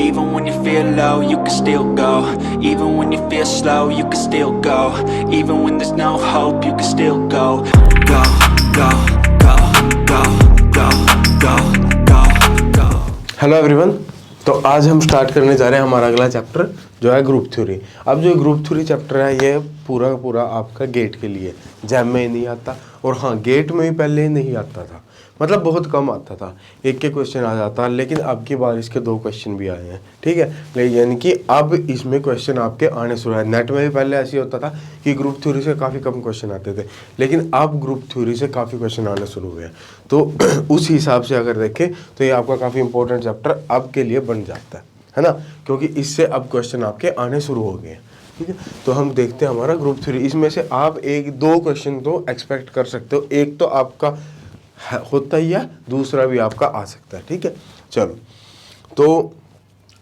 Even when you feel low, you can still go. Even when you feel slow, you can still go. Even when there's no hope, you can still go. Go, go, go, go, go, go, go, go. Hello everyone, तो आज हम start करने जा रहे हैं हमारा अगला chapter जो है ग्रुप थ्योरी। अब जो ग्रुप थ्योरी चैप्टर है ये पूरा का पूरा आपका गेट के लिए, जैम में नहीं आता। और हाँ, गेट में भी पहले नहीं आता था, मतलब बहुत कम आता था, एक के क्वेश्चन आ जाता, लेकिन अब की बार इसके 2 क्वेश्चन भी आए हैं। ठीक है, यानी कि अब इसमें क्वेश्चन आपके आने शुरू है। नेट में भी पहले ऐसे होता था कि ग्रुप थ्योरी से काफ़ी कम क्वेश्चन आते थे, लेकिन अब ग्रुप थ्योरी से काफ़ी क्वेश्चन आने शुरू हुए हैं। तो उस हिसाब से अगर देखें तो ये आपका काफ़ी इंपॉर्टेंट चैप्टर अब के लिए बन जाता है ना, क्योंकि इससे अब क्वेश्चन आपके आने शुरू हो गए हैं। ठीक है, तो हम देखते हैं हमारा ग्रुप थ्योरी। इसमें से आप 1-2 क्वेश्चन तो एक्सपेक्ट कर सकते हो, एक तो आपका होता ही है, दूसरा भी आपका आ सकता है। ठीक है, चलो। तो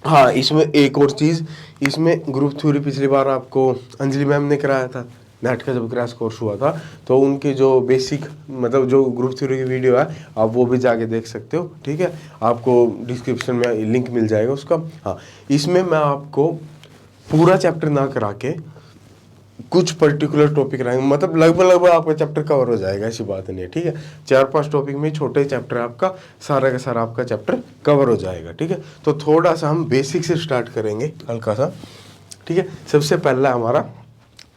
हाँ, इसमें एक और चीज़, इसमें ग्रुप थ्योरी पिछली बार आपको अंजलि मैम ने कराया था, नेट का जब क्रैश कोर्स हुआ था, तो उनकी जो बेसिक मतलब जो ग्रुप थ्योरी की वीडियो है आप वो भी जाके देख सकते हो। ठीक है, आपको डिस्क्रिप्शन में लिंक मिल जाएगा उसका। हाँ, इसमें मैं आपको पूरा चैप्टर ना करा के कुछ पर्टिकुलर टॉपिक रहेंगे, मतलब लगभग आपका चैप्टर कवर हो जाएगा, ऐसी बात नहीं है। ठीक है, 4-5 टॉपिक में छोटे चैप्टर आपका सारा का सारा आपका चैप्टर कवर हो जाएगा। ठीक है, तो थोड़ा सा हम बेसिक से स्टार्ट करेंगे, हल्का सा। ठीक है, सबसे पहला हमारा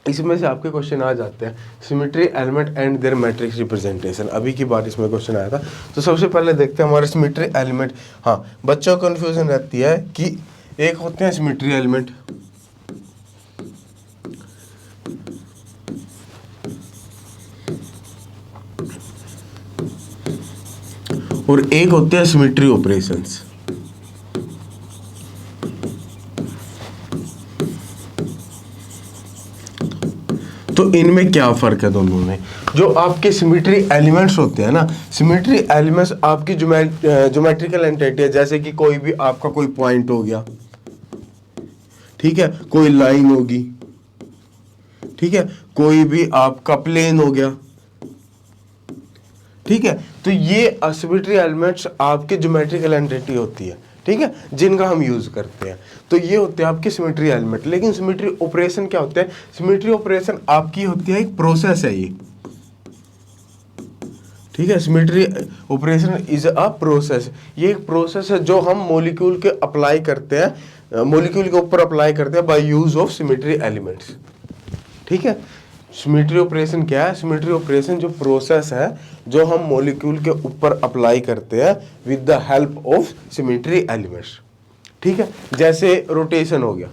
इसमें से आपके क्वेश्चन आ जाते हैं symmetry element and there matrix representation. अभी की बार इसमें क्वेश्चन आया था, तो सबसे पहले देखते हैं हमारे सिमेट्री एलिमेंट। हाँ, बच्चों को कन्फ्यूजन रहती है कि एक होते हैं सिमेट्री एलिमेंट, और एक होते हैं सिमेट्री ऑपरेशंस। तो इनमें क्या फर्क है दोनों में? जो आपके सिमेट्री एलिमेंट्स होते हैं ना, सिमेट्री एलिमेंट्स आपकी ज्योमेट्रिकल एंटिटी है, जैसे कि कोई भी आपका कोई पॉइंट हो गया, ठीक है, कोई लाइन होगी, ठीक है, कोई भी आपका प्लेन हो गया। ठीक है, तो ये सिमेट्री एलिमेंट्स आपके ज्योमेट्रिकल एंटिटी होती है, ठीक है, जिनका हम यूज करते हैं। तो ये होते हैं आपके सिमेट्री एलिमेंट। लेकिन सिमेट्री ऑपरेशन क्या होते हैं? सिमेट्री ऑपरेशन आपकी होती है एक प्रोसेस है ये। ठीक है, symmetry operation is a process. ये एक प्रोसेस है जो हम मॉलिक्यूल के अप्लाई करते हैं, मॉलिक्यूल के ऊपर अप्लाई करते हैं by use of symmetry elements. ठीक है, सिमेट्री ऑपरेशन क्या है? सिमेट्री ऑपरेशन जो प्रोसेस है जो हम मॉलिक्यूल के ऊपर अप्लाई करते हैं with the help of symmetry elements. ठीक है, जैसे रोटेशन हो गया,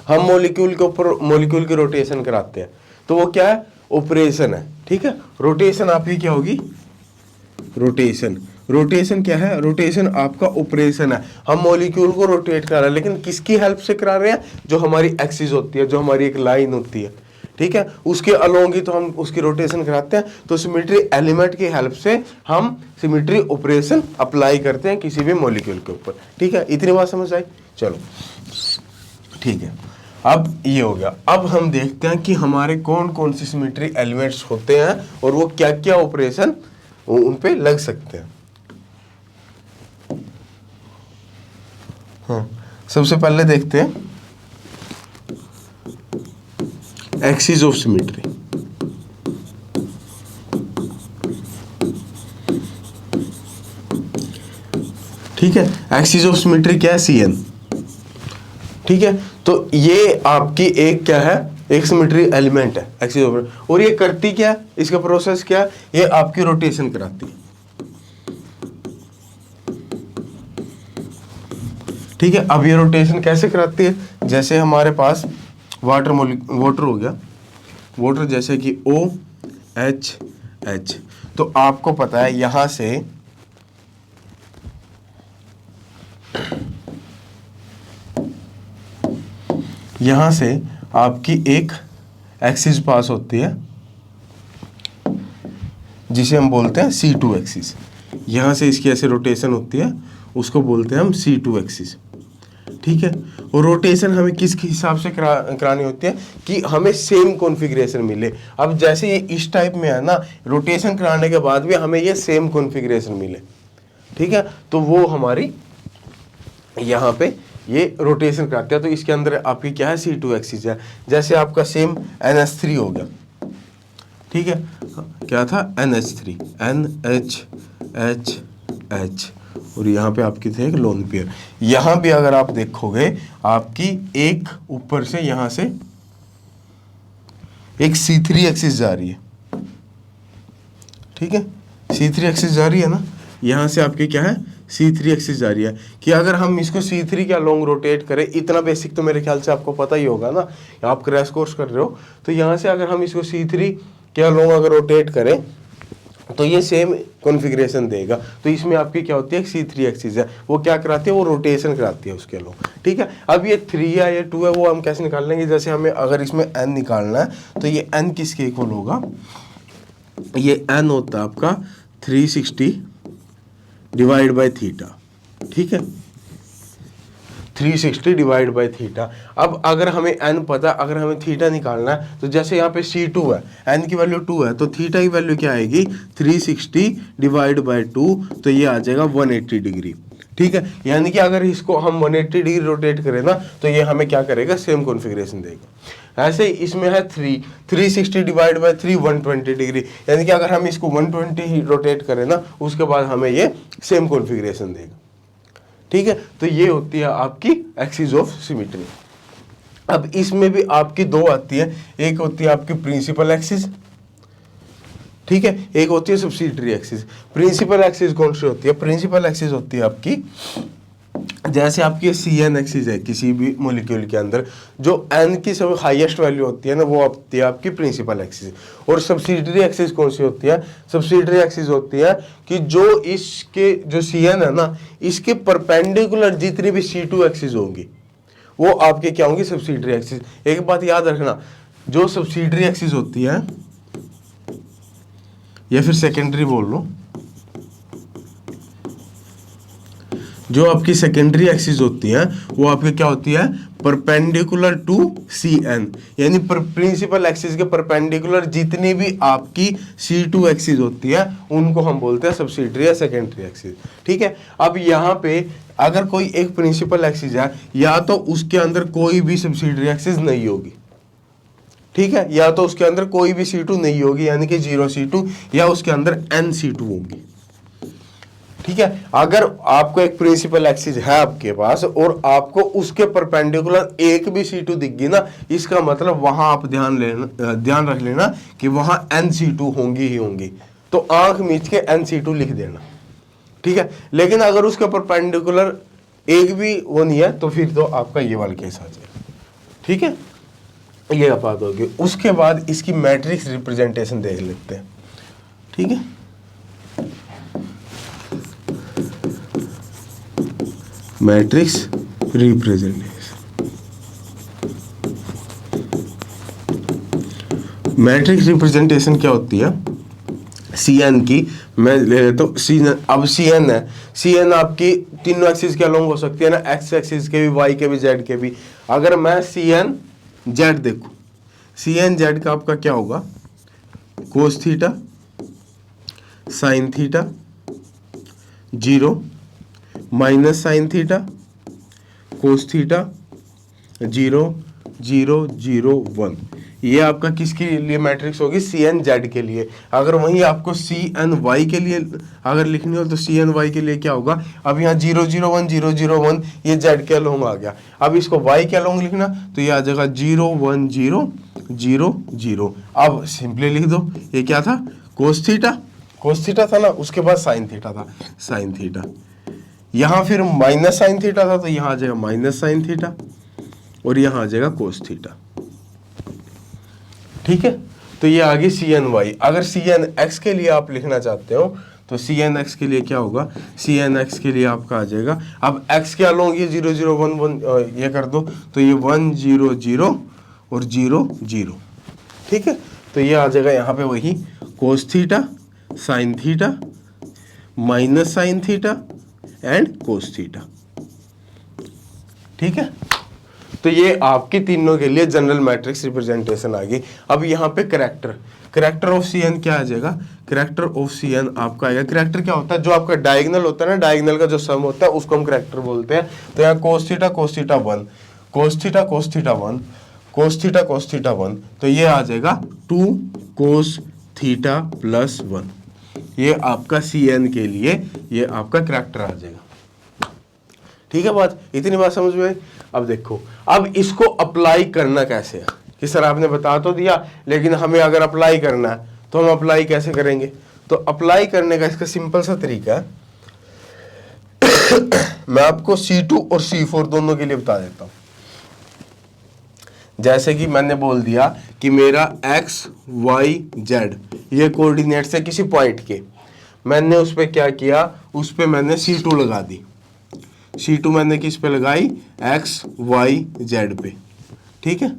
हम मॉलिक्यूल के ऊपर मॉलिक्यूल की रोटेशन कराते हैं, तो वो क्या है? ऑपरेशन है। ठीक है, रोटेशन आपकी क्या होगी? रोटेशन क्या है? रोटेशन आपका ऑपरेशन है। हम मॉलिक्यूल को रोटेट कर रहे हैं, लेकिन किसकी हेल्प से करा रहे हैं? जो हमारी एक्सिस होती है, जो हमारी एक लाइन होती है, ठीक है, उसके अलोंग ही तो हम उसकी रोटेशन कराते हैं। तो सिमेट्री एलिमेंट की हेल्प से हम सिमेट्री ऑपरेशन अप्लाई करते हैं किसी भी मॉलिक्यूल के ऊपर। ठीक है, इतनी बात समझ आई? चलो ठीक है, अब ये हो गया। अब हम देखते हैं कि हमारे कौन कौन से सिमेट्री एलिमेंट्स होते हैं और वो क्या क्या ऑपरेशन उन पे लग सकते हैं। हाँ, सबसे पहले देखते हैं एक्सिस ऑफ सिमेट्री। ठीक है, एक्सिस ऑफ सिमेट्री क्या है? CN। ठीक है, तो ये आपकी एक क्या है? एक सिमेट्री एलिमेंट है एक्सिस ऑफ, और ये करती क्या है? इसका प्रोसेस क्या है? ये आपकी रोटेशन कराती है। ठीक है, अब ये रोटेशन कैसे कराती है? जैसे हमारे पास वाटर हो गया, वाटर जैसे कि OH, तो आपको पता है यहां से आपकी एक एक्सिस पास होती है जिसे हम बोलते हैं C2 एक्सिस। यहां से इसकी ऐसे रोटेशन होती है, उसको बोलते हैं हम C2 एक्सिस। ठीक है, और रोटेशन हमें किस हिसाब से करानी होती है कि हमें सेम कॉन्फ़िगरेशन मिले। अब जैसे ये इस टाइप में है ना, रोटेशन कराने के बाद भी हमें ये सेम कॉन्फ़िगरेशन मिले। ठीक है, तो वो हमारी यहाँ पे ये रोटेशन कराते हैं, तो इसके अंदर आपकी क्या है C2 एक्सिस है। जैसे आपका सेम NH3 हो गया, ठीक है, क्या था NH3, NH और यहाँ पे आपकी थे एक लोन पेयर। यहाँ भी अगर आप देखोगे आपकी एक ऊपर से यहाँ से एक C3 एक्सिस जा रही है, ठीक है, C3 एक्सिस जा रही है ना, यहाँ से आपकी क्या है C3 एक्सिस जा रही है। कि अगर हम इसको C3 के लॉन्ग रोटेट करें, इतना बेसिक तो मेरे ख्याल से आपको पता ही होगा ना, आप क्रैश कोर्स कर रहे हो, तो यहाँ से अगर हम इसको C3 के लॉन्ग अगर रोटेट करें तो ये सेम कॉन्फ़िगरेशन देगा। तो इसमें आपकी क्या होती है, C3 एक्सिस है, वो क्या कराती है, वो रोटेशन कराती है उसके लॉन्ग, ठीक है। अब ये 3 है या 2 है, वो हम कैसे निकाल लेंगे, जैसे हमें अगर इसमें n निकालना है तो ये n किसके इक्वल होगा, ये n होता है आपका 360 डिवाइड बाय थीटा, ठीक है, 360 डिवाइड बाय थीटा। अब अगर हमें n पता, अगर हमें थीटा निकालना है, तो जैसे यहाँ पे C2 है, n की वैल्यू 2 है, तो थीटा की वैल्यू क्या आएगी 360 डिवाइड बाय 2, तो ये आ जाएगा 180 डिग्री, ठीक है। यानी कि अगर इसको हम 180 डिग्री रोटेट करें ना, तो ये हमें क्या करेगा, सेम कॉन्फ़िगरेशन देगा। ऐसे ही इसमें है 360 डिवाइड बाय 3 120 डिग्री, यानी कि अगर हम इसको 120 रोटेट करें ना, उसके बाद हमें ये सेम कॉन्फ़िगरेशन देगा, ठीक है। तो ये होती है आपकी एक्सिस ऑफ सिमेट्री। अब इसमें भी आपकी दो आती है, एक होती है आपकी प्रिंसिपल एक्सिस, ठीक है, एक होती है सब्सिडियरी एक्सिस। प्रिंसिपल एक्सिस कौन सी होती है, प्रिंसिपल एक्सिस होती है आपकी, जैसे आपकी CN एक्सिस है किसी भी मॉलिक्यूल के अंदर, जो n की सब हाईएस्ट वैल्यू होती है ना, वो होती है आपकी प्रिंसिपल एक्सिस। और सब्सिडियरी एक्सिस कौन सी होती है, सब्सिडियरी एक्सिस होती है कि जो इसके जो CN है ना, इसके परपेंडिकुलर जितनी भी C2 एक्सिस होंगी वो आपके क्या होंगी, सब्सिडियरी एक्सिस। एक बात याद रखना, जो सब्सिडियरी एक्सिस होती है या फिर सेकेंडरी बोल लो, जो आपकी सेकेंडरी एक्सिस होती है वो आपकी क्या होती है, परपेंडिकुलर टू CN, यानी प्रिंसिपल एक्सिस के परपेंडिकुलर जितनी भी आपकी C2 एक्सिस होती है उनको हम बोलते हैं सब्सिडियरी या सेकेंडरी एक्सिस, ठीक है। अब यहाँ पे अगर कोई एक प्रिंसिपल एक्सिस है, या तो उसके अंदर कोई भी सब्सिडियरी एक्सिस नहीं होगी, ठीक है, या तो उसके अंदर कोई भी C2 नहीं होगी, यानी कि 0 C2, या उसके अंदर n C2 होगी, ठीक है। अगर आपको एक प्रिंसिपल एक्सिस है आपके पास और आपको उसके परपेंडिकुलर एक भी C2 दिख गई ना, इसका मतलब वहां आप ध्यान रख लेना कि वहां n C2 होंगी ही होंगी, तो आंख मीच के n C2 लिख देना, ठीक है। लेकिन अगर उसके परपेंडिकुलर एक भी वो नहीं है, तो फिर तो आपका ये वाला केस आ जाएगा, ठीक है, ये बात होगी। उसके बाद इसकी मैट्रिक्स रिप्रेजेंटेशन देख लेते हैं, ठीक है। मैट्रिक्स रिप्रेजेंटेशन, मैट्रिक्स रिप्रेजेंटेशन क्या होती है, CN की मैं ले लेता हूँ CN। अब CN है, CN आपकी तीनों एक्सिस के अलोंग हो सकती है ना, X एक्सिस के भी, Y के भी, Z के भी। अगर मैं CN Z देखूँ, CN Z का आपका क्या होगा, cos theta sine theta 0 minus sine theta cos theta 0 0 0 1, ये आपका किसके लिए मैट्रिक्स होगी, CN Z के लिए। अगर वहीं आपको CN Y के लिए अगर लिखनी हो तो CN Y के लिए क्या होगा, अब यहाँ 0 0 1 0 0 1 ये Z के अलोंग आ गया। अब इसको Y के अलोंग लिखना तो ये आ जाएगा 0 1 0 0 0। अब सिंपली लिख दो, ये क्या था, कोस थीटा था ना, उसके बाद साइन थीटा था, साइन थीटा। यहाँ फिर माइनस साइन थीटा था, तो यहाँ आ जाएगा माइनस साइन थीटा, और यहाँ आ जाएगा कोस थीटा, ठीक है। तो ये आ गई CN Y। अगर CN X के लिए आप लिखना चाहते हो तो CN X के लिए क्या होगा, CN X के लिए आपका आ जाएगा, अब X के अलोंग ये 0 0 1 1 ये कर दो, तो ये 1 0 0 और 0 0, ठीक है। तो ये आ जाएगा यहाँ पे वही cos theta sine theta minus sine theta and cos theta, ठीक है। तो ये आपकी तीनों के लिए जनरल मैट्रिक्स रिप्रेजेंटेशन आ गई। अब यहाँ पे करेक्टर ऑफ सी एन क्या आ जाएगा, करेक्टर ऑफ सी एन आपका आएगा। करेक्टर क्या होता है, जो आपका डायगोनल होता है ना, डायगोनल का जो सम होता है उसको हम करेक्टर बोलते हैं। तो यहाँ cos थीटा 1, cos थीटा 1, तो ये आ जाएगा 2 cos थीटा प्लस 1। ये आपका सी एन के लिए ये आपका करेक्टर आ जाएगा। ठीक है, बात इतनी बात समझ में। अब देखो, अब इसको अप्लाई करना कैसे है कि सर आपने बता तो दिया, लेकिन हमें अगर अप्लाई करना है तो हम अप्लाई कैसे करेंगे। तो अप्लाई करने का इसका सिंपल सा तरीका है मैं आपको C2 और C4 दोनों के लिए बता देता हूं। जैसे कि मैंने बोल दिया कि मेरा x y z ये कोऑर्डिनेट्स है किसी पॉइंट के, मैंने उस पर क्या किया, उस पर मैंने C2 लगा दी। C2 मैंने किस पे लगाई, x y z पे। ठीक है,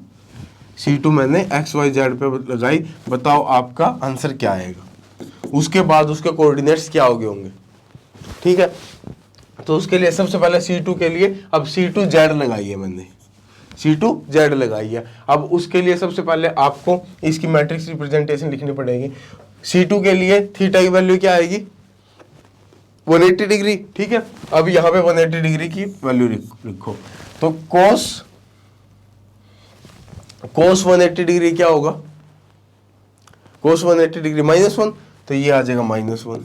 C2 मैंने x y z पे लगाई। बताओ आपका आंसर क्या आएगा। उसके बाद उसके कोऑर्डिनेट्स क्या हो गए होंगे। ठीक है, तो उसके लिए सबसे पहले C2 के लिए अब C2 z लगाई है मैंने, C2 z लगाई है। अब उसके लिए सबसे पहले आपको इसकी मैट्रिक्स रिप्रेजेंटेशन लिखनी पड़ेगी। C2 के लिए थीटा की वैल्यू क्या आएगी, 180 डिग्री। ठीक है, अब यहाँ पे 180 डिग्री की वैल्यू लिखो। तो cos 180 डिग्री क्या होगा, cos 180 डिग्री -1, तो ये आ जाएगा -1।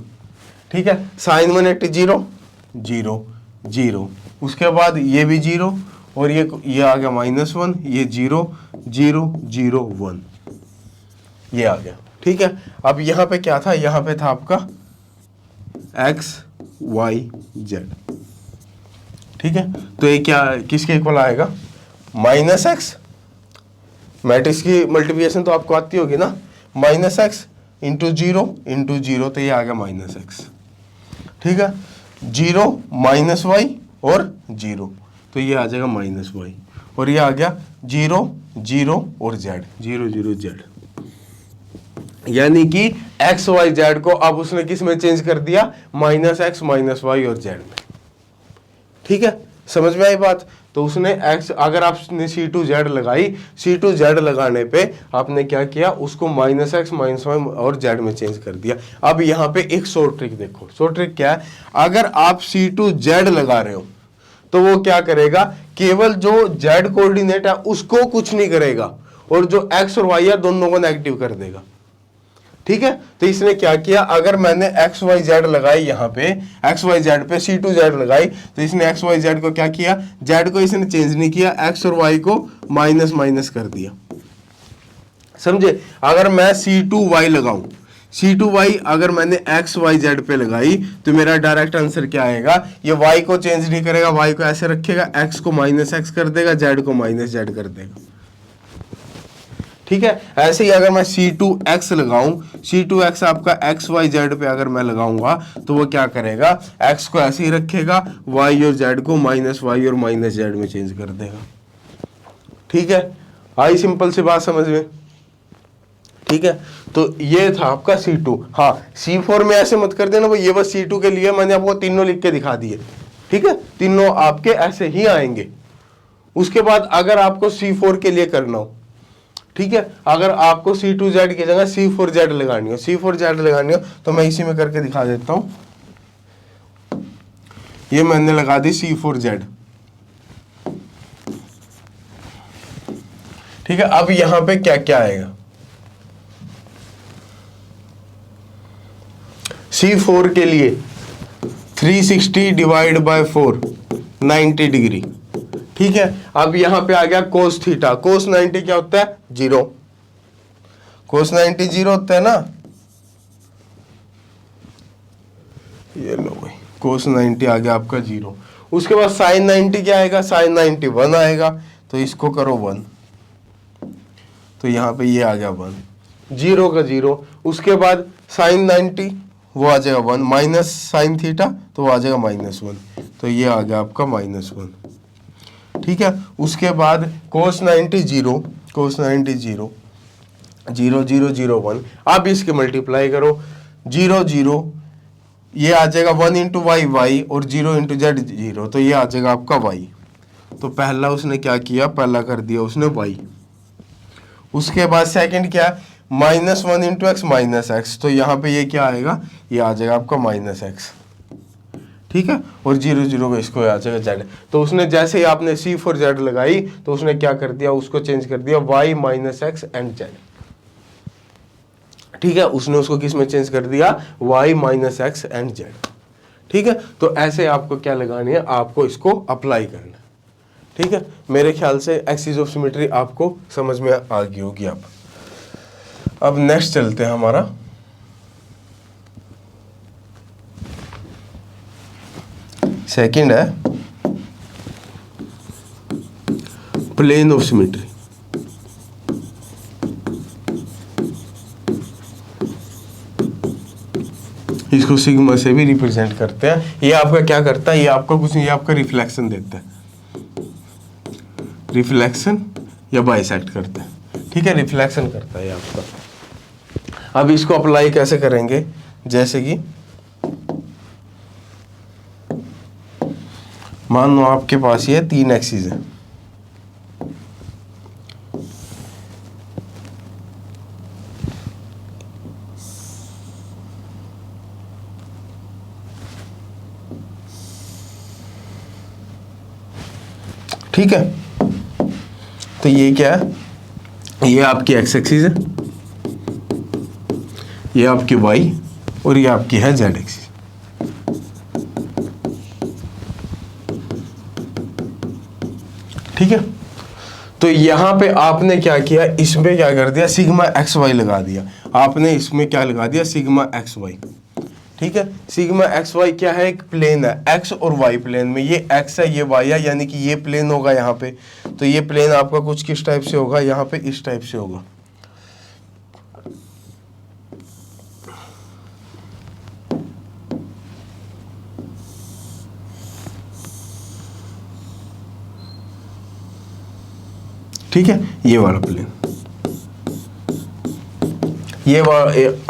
ठीक है, sin 180 0 0, उसके बाद ये भी 0 और ये आ गया -1, ये 0 0 0 1, ये आ गया। ठीक है, अब यहाँ पे क्या था, यहाँ पे था आपका x y z। ठीक है, तो ये क्या किसके इक्वल आएगा, -x, मैट्रिक्स की मल्टीप्लिकेशन तो आपको आती होगी ना, -x इंटू 0 तो ये आ गया -x। ठीक है, 0 -y और 0, तो ये आ जाएगा -y, और ये आ गया 0 0 और z, 0 0 z। यानी कि x y z को अब उसने किस में चेंज कर दिया, -x -y और z में। ठीक है, समझ में आई बात। तो उसने x, अगर आपने C2 z लगाई, C2 z लगाने पे आपने क्या किया, उसको -x -y और z में चेंज कर दिया। अब यहाँ पे एक शॉर्ट ट्रिक देखो, शॉर्ट ट्रिक क्या है, अगर आप C2 z लगा रहे हो तो वो क्या करेगा, केवल जो z कोऑर्डिनेट है उसको कुछ नहीं करेगा, और जो x और y है दोनों को नेगेटिव कर देगा। ठीक है, तो इसने क्या किया, अगर मैंने x y z लगाई, यहाँ पे x y z पे C2 z लगाई, तो इसने x y z को क्या किया, z को इसने चेंज नहीं किया, x और y को माइनस कर दिया। समझे, अगर मैं C2 y लगाऊं, C2 y अगर मैंने x y z पे लगाई, तो मेरा डायरेक्ट आंसर क्या आएगा, ये y को चेंज नहीं करेगा, y को ऐसे रखेगा, x को -x कर देगा, z को -z कर देगा। ठीक है, ऐसे ही अगर मैं C2x लगाऊं, C2x आपका x y z पे अगर मैं लगाऊंगा, तो वो क्या करेगा, x को ऐसे ही रखेगा, y और z को -y और -z में चेंज कर देगा। ठीक है, आई सिंपल सी बात समझ में। ठीक है, तो ये था आपका C2। हाँ, C4 में ऐसे मत कर देना वो, ये बस C2 के लिए मैंने आपको तीनों लिख के दिखा दिए। ठीक है, तीनों आपके ऐसे ही आएंगे। उसके बाद अगर आपको C4 के लिए करना हो, ठीक है, अगर आपको C2 z की जगह C4 z लगानी हो, C4 z लगानी हो, तो मैं इसी में करके दिखा देता हूं। ये मैंने लगा दी C4 z। ठीक है, अब यहां पे क्या क्या आएगा, C4 के लिए 360 डिवाइड बाय 4 90 डिग्री। ठीक है, अब यहां पे आ गया cos थीटा, cos 90 क्या होता है, 0, cos 90 0 होता है ना, ये लो भाई, cos 90 आ गया आपका 0। उसके बाद sin 90 क्या आएगा, sin 90 1 आएगा, तो इसको करो 1, तो यहाँ पे ये आ गया 1, 0 का 0। उसके बाद sin 90 वो आ जाएगा 1, माइनस साइन थीटा तो वो आ जाएगा -1, तो ये आ गया आपका -1। ठीक है, उसके बाद cos 90 0, cos 90 0 0 0 0 1। अब इसके मल्टीप्लाई करो, 0 0 ये आ जाएगा 1 इंटू वाई वाई, और 0 इंटू जेड 0, तो ये आ जाएगा आपका y। तो पहला उसने क्या किया, पहला कर दिया उसने y। उसके बाद सेकंड क्या, -1 इंटू एक्स माइनस एक्स, तो यहाँ पे ये क्या आएगा, ये आ जाएगा आपका -x, ठीक है। और 0 0 को इसको आ जाएगा z। तो उसने जैसे ही आपने c for z लगाई तो उसने क्या कर दिया, उसको चेंज कर दिया y -x एंड z, ठीक है। उसने उसको किस में चेंज कर दिया, y -x एंड z, ठीक है। तो ऐसे आपको क्या लगानी है, आपको इसको अप्लाई करना है, ठीक है। मेरे ख्याल से एक्सिस ऑफ सिमेट्री आपको समझ में आ गई होगी। अब नेक्स्ट चलते हैं, हमारा सेकंड है प्लेन ऑफ सिमेट्री। इसको सिग्मा से भी रिप्रेजेंट करते हैं। ये आपका क्या करता है, ये आपका कुछ नहीं, ये आपका रिफ्लेक्शन देता है, रिफ्लेक्शन या बाइसेक्ट करता है, ठीक है, रिफ्लेक्शन करता है ये आपका। अब इसको अप्लाई कैसे करेंगे, जैसे कि मान लो आपके पास ये 3 एक्सिस है, ठीक है। तो ये क्या है, ये आपकी एक्स एक्सिस है, ये आपकी वाई और ये आपकी है जेड एक्सिस, ठीक है। तो यहां पे आपने क्या किया, इसमें क्या कर दिया, सिग्मा एक्स वाई लगा दिया। आपने इसमें क्या लगा दिया, सिग्मा एक्स वाई, ठीक है। सिग्मा एक्स वाई क्या है, एक प्लेन है, एक्स और वाई प्लेन में, ये एक्स है ये वाई है, यानी कि ये प्लेन होगा यहाँ पे। तो ये प्लेन आपका कुछ किस टाइप से होगा, यहाँ पे इस टाइप से होगा, ठीक है। ये वाला प्लेन, ये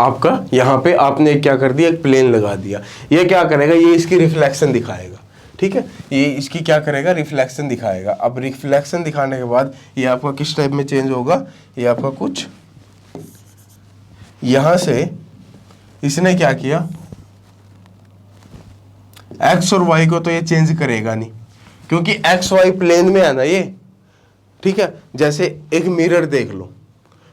आपका यहाँ पे आपने क्या कर दिया, एक प्लेन लगा दिया। ये क्या करेगा, ये इसकी रिफ्लेक्शन दिखाएगा, ठीक है। ये इसकी क्या करेगा, रिफ्लेक्शन दिखाएगा। अब रिफ्लेक्शन दिखाने के बाद ये आपका किस टाइप में चेंज होगा, ये आपका कुछ यहां से इसने क्या किया, एक्स और वाई को तो ये चेंज करेगा नहीं, क्योंकि एक्स वाई प्लेन में है ना ये, ठीक है। जैसे एक मिरर देख लो,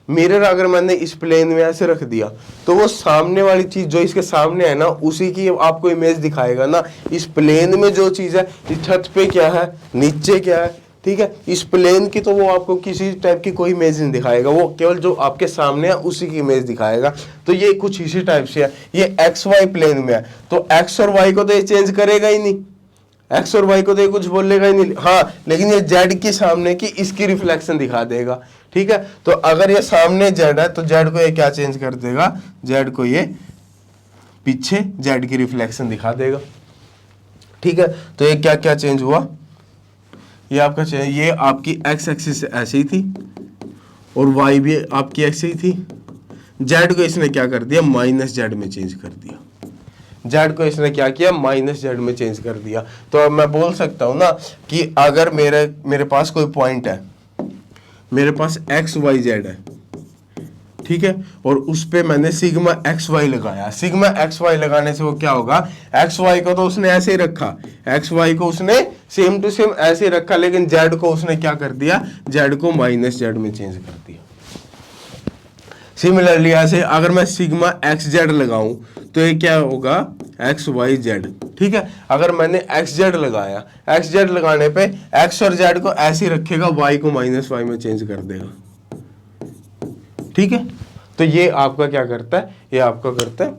मिरर अगर मैंने इस प्लेन में ऐसे रख दिया तो वो सामने वाली चीज जो इसके सामने है ना, उसी की आपको इमेज दिखाएगा ना। इस प्लेन में जो चीज है, इस छत पे क्या है, नीचे क्या है, ठीक है, इस प्लेन की तो वो आपको किसी टाइप की कोई इमेज नहीं दिखाएगा, वो केवल जो आपके सामने है उसी की इमेज दिखाएगा। तो ये कुछ इसी टाइप से है, ये एक्स वाई प्लेन में है, तो एक्स और वाई को तो ये चेंज करेगा ही नहीं, एक्स और वाई को तो ये कुछ बोलेगा ही नहीं, हाँ, लेकिन ये जेड के सामने की इसकी रिफ्लेक्शन दिखा देगा, ठीक है। तो अगर ये सामने जेड है तो जेड को ये क्या चेंज कर देगा, जेड को ये पीछे जेड की रिफ्लेक्शन दिखा देगा, ठीक है। तो ये क्या क्या चेंज हुआ, ये आपका चेंज, ये आपकी एक्स एक्सिस ऐसे ही थी और वाई भी आपकी ऐसे ही थी, जेड को इसने क्या कर दिया, माइनस जेड में चेंज कर दिया, जेड को इसने क्या किया, माइनस जेड में चेंज कर दिया। तो अब मैं बोल सकता हूं ना कि अगर मेरे पास कोई पॉइंट है, मेरे पास एक्स वाई जेड है, ठीक है, और उस पे मैंने सिग्मा एक्स वाई लगाया। सिग्मा एक्स वाई लगाने से वो क्या होगा, एक्स वाई को तो उसने ऐसे ही रखा, एक्स वाई को उसने सेम टू सेम ऐसे ही रखा, लेकिन जेड को उसने क्या कर दिया, जेड को माइनस जेड में चेंज कर दिया। सिमिलरली ऐसे अगर मैं सिग्मा एक्स जेड लगाऊं तो ये क्या होगा, एक्स वाई जेड, ठीक है। अगर मैंने एक्स जेड लगाया, एक्स जेड लगाने पे एक्स और जेड को ऐसे ही रखेगा, वाई को माइनस वाई में चेंज कर देगा, ठीक है। तो ये आपका क्या करता है, ये आपका करता है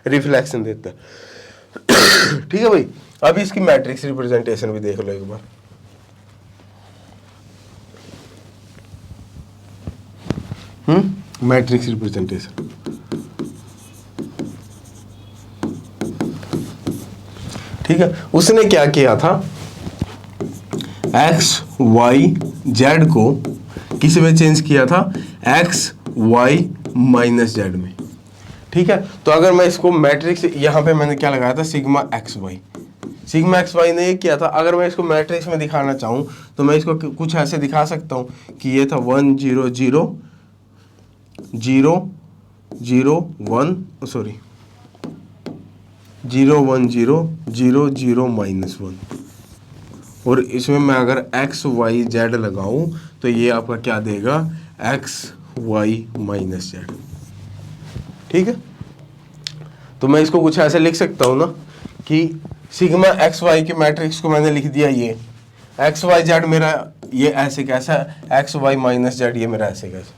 रिफ्लेक्शन देता है, ठीक है भाई। अब इसकी मैट्रिक्स रिप्रेजेंटेशन भी देख लो एक बार। मैट्रिक्स रिप्रेजेंटेशन, ठीक है। उसने क्या किया था, एक्स वाई जेड को किस में चेंज किया था, एक्स वाई माइनस जेड में, ठीक है। तो अगर मैं इसको मैट्रिक्स, यहां पे मैंने क्या लगाया था, sigma x y, sigma x y ने ये किया था। अगर मैं इसको मैट्रिक्स में दिखाना चाहूँ तो मैं इसको कुछ ऐसे दिखा सकता हूँ कि ये था 1 0 0 0 0 1 सॉरी 0 1 0 0 0 -1, और इसमें मैं अगर x y z लगाऊं तो ये आपका क्या देगा, x y -z। ठीक है, तो मैं इसको कुछ ऐसे लिख सकता हूँ ना कि सिग्मा एक्स वाई के मैट्रिक्स को मैंने लिख दिया, ये एक्स वाई जेड मेरा ये ऐसे कैसा, एक्स वाई माइनस जेड ये मेरा ऐसे कैसा।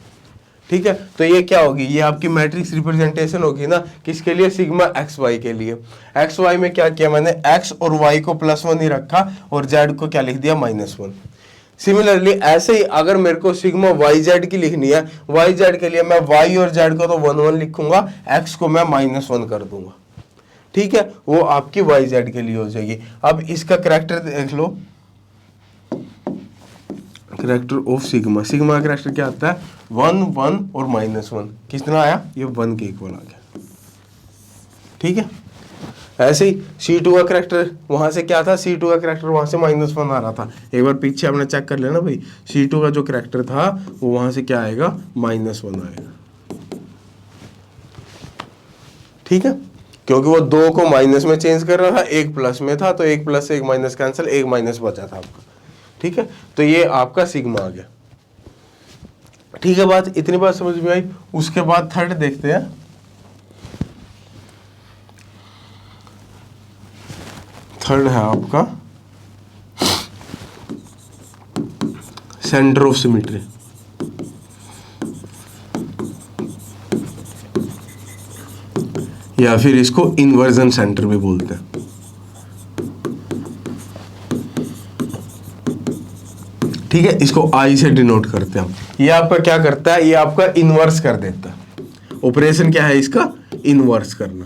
ठीक है, तो ये क्या होगी, ये आपकी मैट्रिक्स रिप्रेजेंटेशन होगी ना, किसके लिए, सिग्मा एक्स वाई के लिए। एक्स वाई में क्या किया मैंने, एक्स और वाई को +1 ही रखा और जेड को क्या लिख दिया, -1। सिमिलरली ऐसे ही अगर मेरे को सिग्मा वाई जेड की लिखनी है, वाई जेड के लिए मैं वाई और जेड को तो 1 1 लिखूंगा, एक्स को मैं -1 कर दूंगा। ठीक है, वो आपकी वाई जेड के लिए हो जाएगी। अब इसका करैक्टर देख लो, करैक्टर ऑफ सिग्मा, सिग्मा का करैक्टर क्या आता है, 1 1 और -1, कितना आया, ये 1 के इक्वल आ गया। ठीक है, ऐसे ही C2 का करैक्टर वहां से क्या था, C2 का करैक्टर वहां से -1 आ रहा था। एक बार पीछे अपने चेक कर लेना भाई, C2 का जो करैक्टर था वो वहां से क्या आएगा, -1 आएगा। ठीक है, क्योंकि वो 2 को माइनस में चेंज कर रहा था, 1 प्लस में था, तो 1 प्लस से 1 माइनस कैंसिल, 1 माइनस बचा था आपका। ठीक है, तो ये आपका सिग्मा आ गया। ठीक है, बात इतनी बात समझ में आई। उसके बाद थर्ड देखते हैं, थर्ड है आपका सेंटर ऑफ सिमेट्री। या फिर इसको इन्वर्जन सेंटर भी बोलते हैं। ठीक है, इसको आई से डिनोट करते हैं हम। ये आपका क्या करता है, ये आपका इन्वर्स कर देता है। ऑपरेशन क्या है इसका, इन्वर्स करना।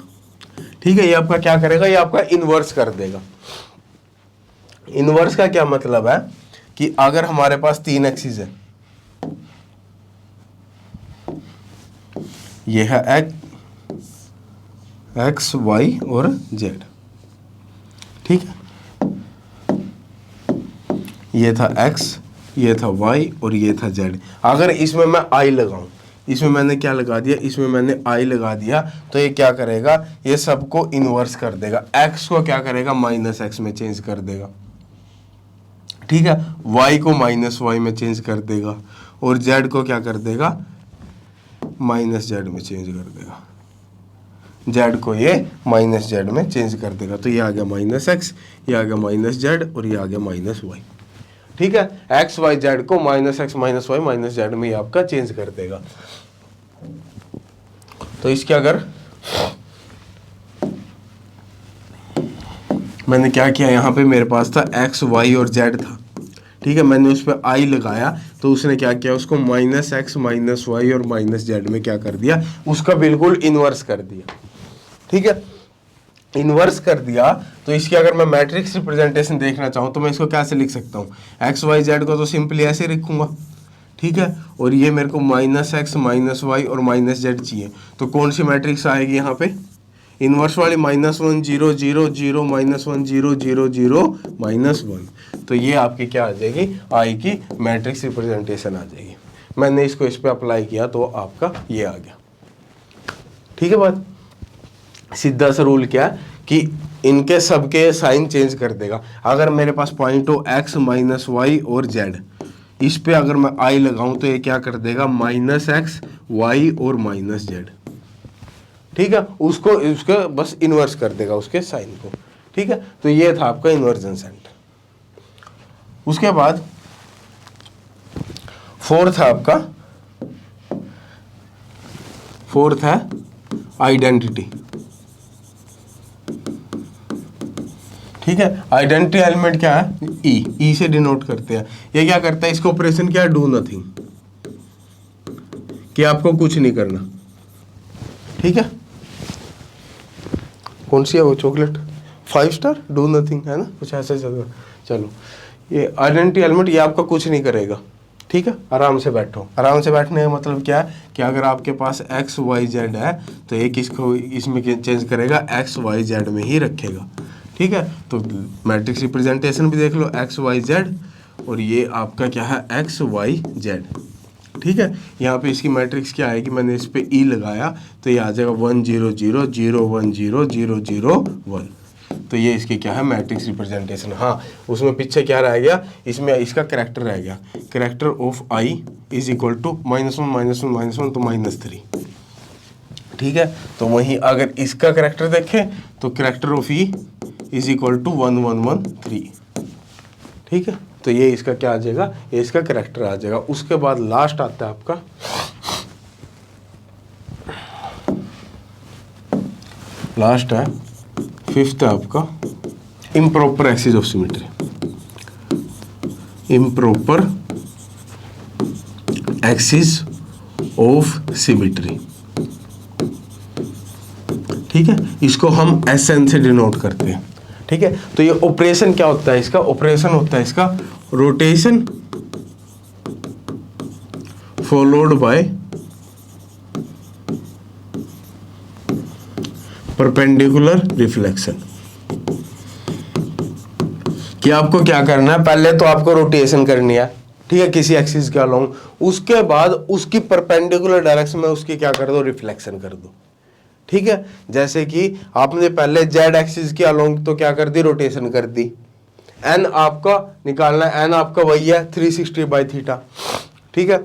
ठीक है, ये आपका क्या करेगा, ये आपका इन्वर्स कर देगा। इन्वर्स का क्या मतलब है कि अगर हमारे पास 3 एक्सिस है, ये है एक्स वाई और जेड। ठीक है, ये था एक्स, ये था y और ये था z। अगर इसमें मैं i लगाऊं, इसमें मैंने क्या लगा दिया, इसमें मैंने i लगा दिया, तो ये क्या करेगा, ये सबको इन्वर्स कर देगा। x को क्या करेगा, -x में चेंज कर देगा। ठीक है, y को -y में चेंज कर देगा और z को क्या कर देगा, -z में चेंज कर देगा। z को ये -z में चेंज कर देगा। तो ये आ गया -x, ये आ गया -z और ये आ गया -y। ठीक है, एक्स वाई जेड को -x -y -z में आपका चेंज कर देगा। तो इसके अगर मैंने क्या किया, यहाँ पे मेरे पास था x y और z था। ठीक है, मैंने उस पर i लगाया तो उसने क्या किया, उसको -x -y और -z में क्या कर दिया, उसका बिल्कुल इन्वर्स कर दिया। ठीक है, इन्वर्स कर दिया। तो इसकी अगर मैं मैट्रिक्स रिप्रेजेंटेशन देखना चाहूँ तो मैं इसको कैसे लिख सकता हूँ, एक्स वाई जेड को तो सिंपली ऐसे लिखूंगा। ठीक है, और ये मेरे को -x -y और -z चाहिए, तो कौन सी मैट्रिक्स आएगी यहाँ पे, इन्वर्स वाली, -1 0 0 0 -1 0 0 0 -1। तो ये आपकी क्या आ जाएगी, आई की मैट्रिक्स रिप्रेजेंटेशन आ जाएगी। मैंने इसको इस पर अप्लाई किया तो आपका ये आ गया। ठीक है, बात सीधा सा रूल क्या है कि इनके सबके साइन चेंज कर देगा। अगर मेरे पास पॉइंट हो x -y और z, इस पे अगर मैं i लगाऊं तो ये क्या कर देगा, -x y और -z। ठीक है, उसको उसका बस इन्वर्स कर देगा उसके साइन को। ठीक है, तो ये था आपका इन्वर्जन सेंटर। उसके बाद फोर्थ है आइडेंटिटी। ठीक है, आइडेंटिटी एलिमेंट क्या है, ई से डिनोट करते हैं। ये क्या करता है, इसका ऑपरेशन क्या है, डू नथिंग, कि आपको कुछ नहीं करना। ठीक है, कौन सी है वो चॉकलेट, 5 स्टार, डू नथिंग है ना, कुछ ऐसे चलो ये आइडेंटिटी एलिमेंट, ये आपका कुछ नहीं करेगा। ठीक है, आराम से बैठो। आराम से बैठने का मतलब क्या है कि अगर आपके पास x y z है तो एक इसको इसमें चेंज करेगा, x y z में ही रखेगा। ठीक है, तो मैट्रिक्स रिप्रेजेंटेशन भी देख लो एक्स वाई जेड, और ये आपका क्या है एक्स वाई जेड। ठीक है, यहाँ पे इसकी मैट्रिक्स क्या आएगी, मैंने इस पे ई लगाया तो ये आ जाएगा 1 0 0 0 1 0 0 0 1। तो ये इसकी क्या है मैट्रिक्स रिप्रेजेंटेशन। हाँ, उसमें पीछे क्या रह गया, इसमें इसका करैक्टर रह गया, character of I is equal to -1 -1 -1 तो -3। ठीक है, तो वहीं अगर इसका करैक्टर देखें तो character of E is equal to 1 1 1 3। ठीक है, तो ये इसका क्या आ जाएगा, ये इसका करैक्टर आ जाएगा। उसके बाद लास्ट आता है आपका लास्ट है फिफ्थ है आपका improper axis of symmetry. Improper axis of symmetry. ठीक है, इसको हम SN से डिनोट करते हैं। ठीक है, तो ये ऑपरेशन क्या होता है, इसका ऑपरेशन होता है इसका rotation followed by perpendicular reflection. कि आपको क्या करना है, पहले तो आपको रोटेशन करनी है, ठीक है, किसी एक्सिस के अलोंग, उसके बाद उसकी परपेंडिकुलर डायरेक्शन में उसकी क्या कर दो, रिफ्लेक्शन कर दो। ठीक है, जैसे कि आपने पहले जेड एक्सिस के अलोंग तो क्या कर दी, रोटेशन कर दी। एन आपका निकालना है, एन आपका वही है 360/θ। ठीक है,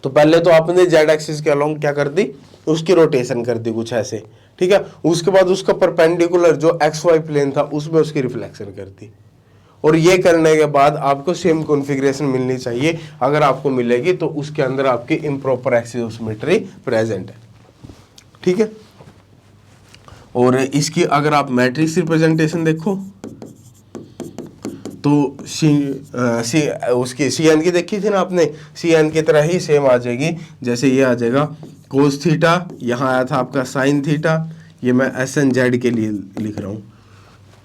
तो पहले तो आपने जेड एक्सिस के अलोंग क्या कर दी, उसकी रोटेशन कर दी कुछ ऐसे। ठीक है, उसके बाद उसका परपेंडिकुलर जो XY प्लेन था उसमें उसकी रिफ्लेक्शन कर दी। और ये करने के बाद आपको सेम कॉन्फ़िगरेशन मिलनी चाहिए। अगर आपको मिलेगी तो उसके अंदर आपकी improper axis of symmetry present है। ठीक है, और इसकी अगर आप मैट्रिक्स रिप्रेजेंटेशन देखो तो उसकी CN की देखी थी ना आपने, CN की तरह ही सेम आ जाएगी। जैसे ये आ जाएगा cos थीटा, यहाँ आया था आपका sin थीटा, ये मैं SNZ के लिए लिख रहा हूँ।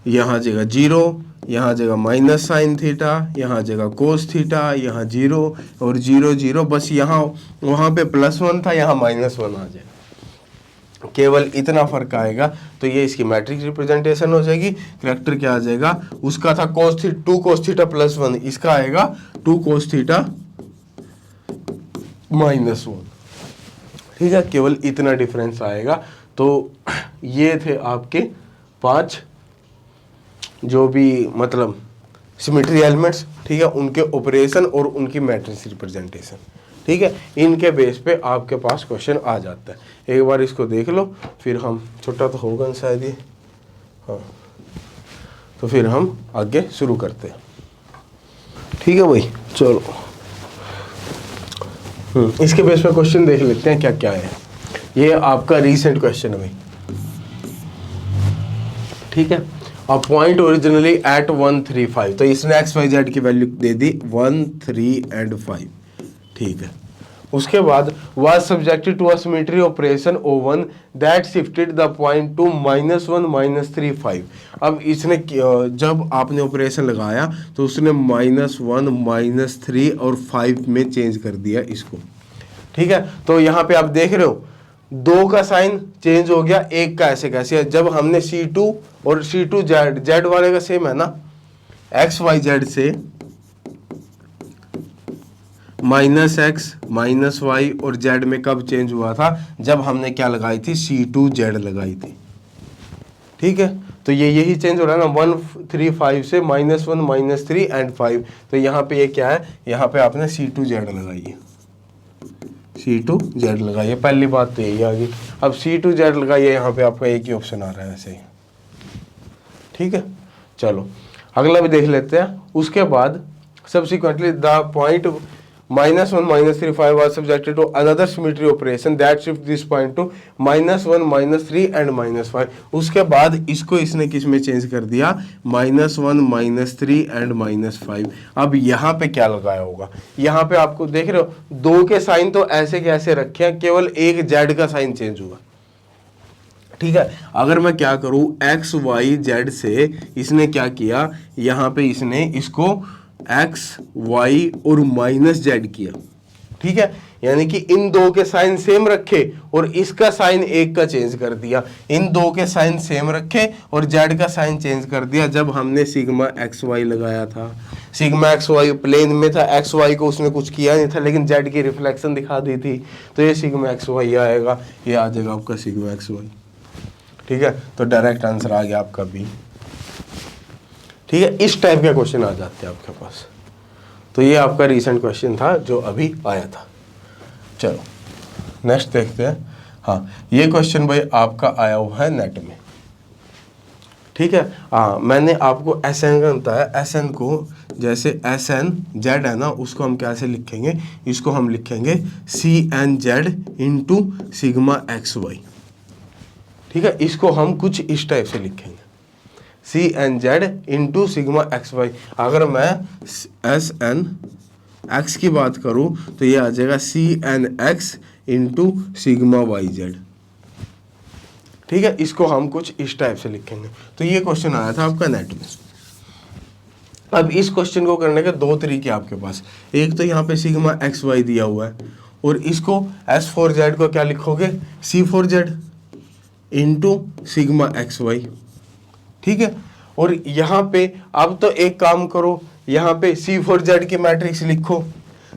यहाँ आ जाएगा 0, यहाँ आ जाएगा माइनस साइन थीटा, यहाँ आ जाएगा कोस थीटा, यहाँ 0 और 0 0, बस यहाँ वहाँ पे +1 था, यहाँ -1 आ जाएगा, केवल इतना फर्क आएगा। तो ये इसकी मैट्रिक्स रिप्रेजेंटेशन हो जाएगी। करैक्टर क्या आ जाएगा, उसका था2 cos थीटा +1, इसका आएगा 2 cos थीटा -1। ठीक है, केवल इतना डिफरेंस आएगा। तो ये थे आपके 5 जो भी मतलब सिमेट्री एलिमेंट्स, ठीक है, उनके ऑपरेशन और उनकी मैट्रिक्स रिप्रेजेंटेशन। ठीक है, इनके बेस पे आपके पास क्वेश्चन आ जाता है। एक बार इसको देख लो, फिर हम छोटा तो होगा शायद ये, हाँ, तो फिर हम आगे शुरू करते हैं। ठीक है भाई, चलो इसके बेस पे क्वेश्चन देख लेते हैं क्या क्या है। ये आपका रीसेंट क्वेश्चन है भाई। ठीक है, अ पॉइंट ओरिजिनली एट 1 3 5, तो इसने XYZ की वैल्यू दे दी 1 3 एंड 5। ठीक है, उसके बाद was subjected to a symmetry operation O1 that shifted the point to -1 -3 5। अब इसने जब आपने ऑपरेशन लगाया तो उसने -1 -3 और 5 में चेंज कर दिया इसको। ठीक है, तो यहाँ पे आप देख रहे हो 2 का साइन चेंज हो गया, 1 का ऐसे कैसे, जब हमने C2 और C2 Z वाले का सेम है ना, XYZ से -x -y और Z में कब चेंज हुआ था, जब हमने क्या लगाई थी, C2Z लगाई थी। ठीक है, तो ये यही चेंज हो रहा है ना 1 3 5 से -1 -3 एंड 5। तो यहाँ पे ये क्या है, यहाँ पे आपने C2Z लगाई है, C2Z लगाइए, पहली बात तो यही आ गई। अब C2Z लगाइए, यहाँ पे आपका एक ही ऑप्शन आ रहा है ऐसे ही। ठीक है, चलो अगला भी देख लेते हैं। उसके बाद subsequently the point -1 -3 5 was subjected to another symmetry operation that shift this point to -1 -3 and -5। उसके बाद इसको इसने किस में चेंज कर दिया, -1 -3 एंड -5। अब यहाँ पे क्या लगाया होगा, यहाँ पे आपको देख रहे हो 2 के साइन तो ऐसे के ऐसे रखे हैं, केवल एक Z का साइन चेंज हुआ। ठीक है, अगर मैं क्या करूँ, XYZ से इसने क्या किया, यहाँ पे इसने इसको X Y और -Z किया। ठीक है, यानी कि इन दो के साइन सेम रखे और इसका साइन एक का चेंज कर दिया, इन दो के साइन सेम रखे और जेड का साइन चेंज कर दिया जब हमने सिग्मा एक्स वाई लगाया था। सिग्मा एक्स वाई प्लेन में था, एक्स वाई को उसने कुछ किया नहीं था लेकिन जेड की रिफ्लेक्शन दिखा दी थी, तो ये सिग्मा एक्स वाई आएगा, ये आ जाएगा आपका सिग्मा एक्स वाई। ठीक है, तो डायरेक्ट आंसर आ गया आपका बी। ठीक है, इस टाइप के क्वेश्चन आ जाते हैं आपके पास। तो ये आपका रिसेंट क्वेश्चन था जो अभी आया था। चलो नेक्स्ट देखते हैं। हाँ, ये क्वेश्चन भाई आपका आया हुआ है नेट में। ठीक है, हाँ, मैंने आपको एस एन का बताया, एस एन को जैसे एस एन जेड है ना, उसको हम कैसे लिखेंगे, इसको हम लिखेंगे C n z into sigma x Y. ठीक है, इसको हम कुछ इस टाइप से लिखेंगे, C n z into sigma x y. अगर मैं एस एन एक्स की बात करूं तो ये आ जाएगा C n x into sigma y z. ठीक है, इसको हम कुछ इस टाइप से लिखेंगे। तो ये क्वेश्चन आया था आपका नेट में। अब इस क्वेश्चन को करने के दो तरीके आपके पास, एक तो यहाँ पे सिग्मा एक्स वाई दिया हुआ है और इसको एस फोर जेड को क्या लिखोगे, C four Z into sigma x Y. ठीक है, और यहाँ पे अब तो एक काम करो, यहाँ पे सी फोर जेड की मैट्रिक्स लिखो,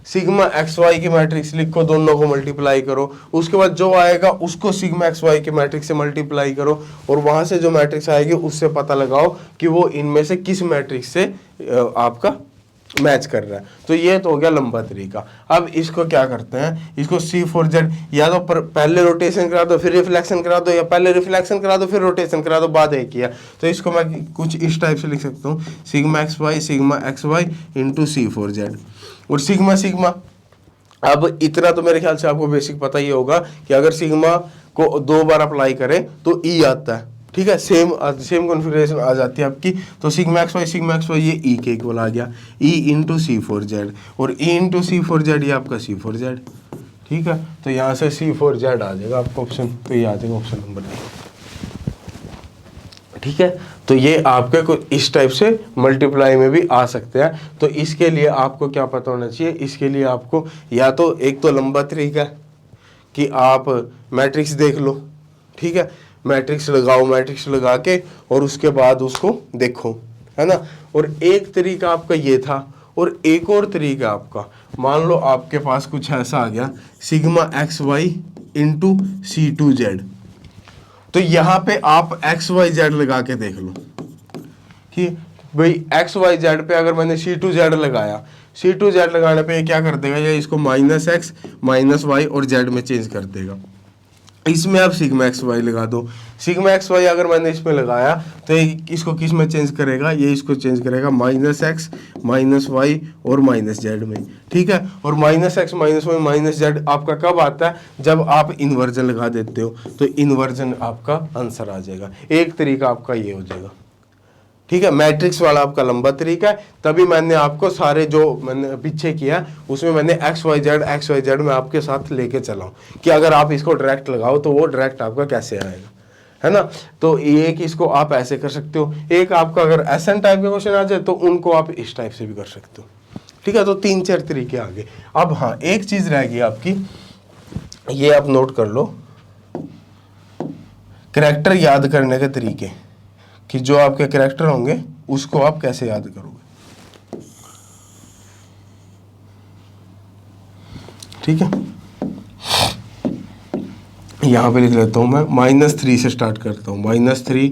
सिग्मा एक्स वाई की मैट्रिक्स लिखो, दोनों को मल्टीप्लाई करो, उसके बाद जो आएगा उसको सिग्मा एक्स वाई की मैट्रिक्स से मल्टीप्लाई करो और वहां से जो मैट्रिक्स आएगी उससे पता लगाओ कि वो इनमें से किस मैट्रिक्स से आपका मैच कर रहा है। तो ये तो हो गया लंबा तरीका। अब इसको क्या करते हैं, इसको सी फोर जेड या तो पहले रोटेशन करा दो फिर रिफ्लेक्शन करा दो, या पहले रिफ्लेक्शन करा दो फिर रोटेशन करा दो, बाद एक किया। तो इसको मैं कुछ इस टाइप से लिख सकता हूँ, सिग्मा एक्स वाई इंटू सी फोर जेड और सिग्मा सिग्मा। अब इतना तो मेरे ख्याल से आपको बेसिक पता ही होगा कि अगर सिग्मा को दो बार अप्लाई करें तो ई आता है। ठीक है, सेम कॉन्फ़िगरेशन आ जाती है आपकी। तो सिग्मा एक्स वाई ये ई के इक्वल आ गया, ई इंटू सी फोर जेड और ई इंटू सी फोर जेड ये आपका सी फोर जेड। ठीक है, तो यहाँ से सी फोर जेड आ जाएगा आपका ऑप्शन, तो ये आ जाएगा ऑप्शन नंबर ए। ठीक है, तो ये आपके को इस टाइप से मल्टीप्लाई में भी आ सकते हैं। तो इसके लिए आपको क्या पता होना चाहिए, इसके लिए आपको या तो एक तो लंबा तरीका है कि आप मैट्रिक्स देख लो। ठीक है, मैट्रिक्स लगाओ, मैट्रिक्स लगा के और उसके बाद उसको देखो, है ना। और एक तरीका आपका ये था और एक और तरीका आपका, मान लो आपके पास कुछ ऐसा आ गया sigma x y into C two z. तो यहाँ पे आप एक्स वाई जेड लगा के देख लो कि भाई एक्स वाई जेड पे अगर मैंने सी टू जेड लगाया, सी टू जेड लगाने पे ये क्या कर देगा, ये इसको माइनस एक्स माइनस वाई और जेड में चेंज कर देगा। इसमें आप सिग्मा एक्स वाई लगा दो, सिग्मा एक्स वाई अगर मैंने इसमें लगाया तो इसको किस में चेंज करेगा, ये इसको चेंज करेगा माइनस एक्स माइनस वाई और माइनस जेड में। ठीक है, और minus x minus y minus z आपका कब आता है, जब आप इन्वर्जन लगा देते हो, तो इन्वर्जन आपका आंसर आ जाएगा। एक तरीका आपका ये हो जाएगा। ठीक है, मैट्रिक्स वाला आपका लंबा तरीका है, तभी मैंने आपको सारे जो मैंने पीछे किया उसमें मैंने एक्स वाई जेड में आपके साथ लेके चला हूँ कि अगर आप इसको डायरेक्ट लगाओ तो वो डायरेक्ट आपका कैसे आएगा, है ना। तो एक इसको आप ऐसे कर सकते हो, एक आपका अगर एसएन टाइप के क्वेश्चन आ जाए तो उनको आप इस टाइप से भी कर सकते हो। ठीक है, तो तीन चार तरीके आ गए। अब हाँ, एक चीज रहेगी आपकी, ये आप नोट कर लो, कैरेक्टर याद करने के तरीके, कि जो आपके कैरेक्टर होंगे उसको आप कैसे याद करोगे। ठीक है, यहां पे लिख लेता हूं मैं, -3 से स्टार्ट करता हूं, -3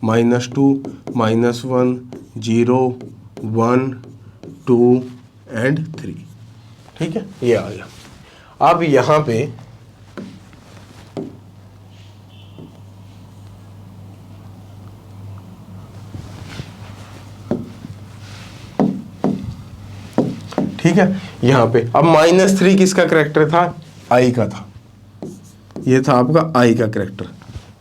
-2 -1 0 1 2 एंड 3। ठीक है, ये आ गया। अब यहां पे ठीक है, यहाँ पे अब -3 किसका करेक्टर था, आई का था, ये था आपका आई का करेक्टर।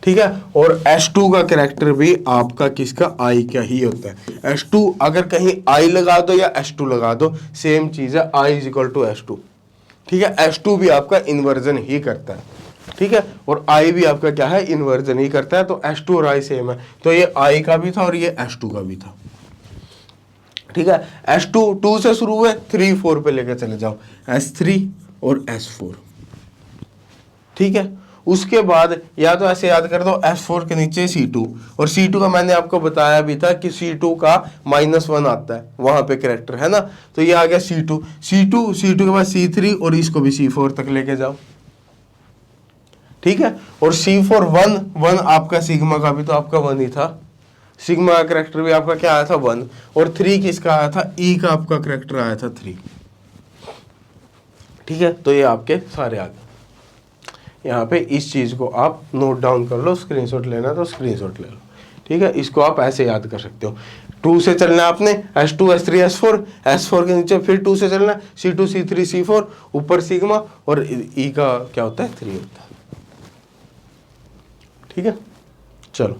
ठीक है, और S2 का करेक्टर भी आपका किसका, आई का ही होता है। S2 अगर कहीं आई लगा दो या S2 लगा दो सेम चीज है, I = S2। ठीक है, S2 भी आपका इन्वर्जन ही करता है। ठीक है, और I भी आपका क्या है, इन्वर्जन ही करता है। तो S2 और I सेम है, तो ये I का भी था और ये S2 का भी था। ठीक है, S2 2 से शुरू हुए 3 4 पे लेकर चले जाओ, S3 और S4। ठीक है, उसके बाद या तो ऐसे याद कर दो S4 के नीचे C2, और C2 का मैंने आपको बताया भी था कि C2 का -1 आता है वहां पे कैरेक्टर, है ना। तो ये आ गया C2 के बाद C3 और इसको भी C4 तक लेके जाओ। ठीक है, और C4 1 आपका सिग्मा का भी तो आपका 1 ही था, सिग्मा का कैरेक्टर भी आपका क्या आया था 1, और 3 किसका आया था, E का आपका कैरेक्टर आया था 3। ठीक है, तो ये आपके सारे आ गए। यहाँ पे इस चीज को आप नोट डाउन कर लो, स्क्रीनशॉट लेना तो स्क्रीनशॉट ले लो। ठीक है, इसको आप ऐसे याद कर सकते हो। 2 से चलना आपने, S2 S3 S4 के नीचे फिर 2 से चलना, C2 C3 C4, ऊपर सिग्मा, और E का क्या होता है 3 होता है। ठीक है, चलो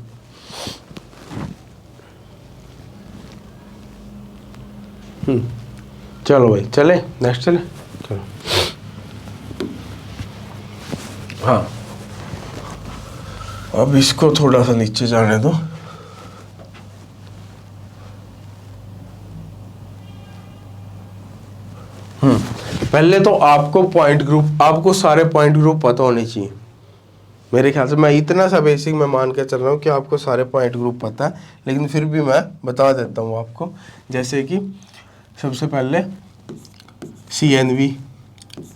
चलो भाई, चले नेक्स्ट चले, चलो। हाँ, अब इसको थोड़ा सा नीचे जाने दो। पहले तो आपको पॉइंट ग्रुप, आपको सारे पॉइंट ग्रुप पता होने चाहिए। मेरे ख्याल से मैं इतना सा बेसिक मैं मान के चल रहा हूँ कि आपको सारे पॉइंट ग्रुप पता है, लेकिन फिर भी मैं बता देता हूँ आपको। जैसे कि सबसे पहले CNV,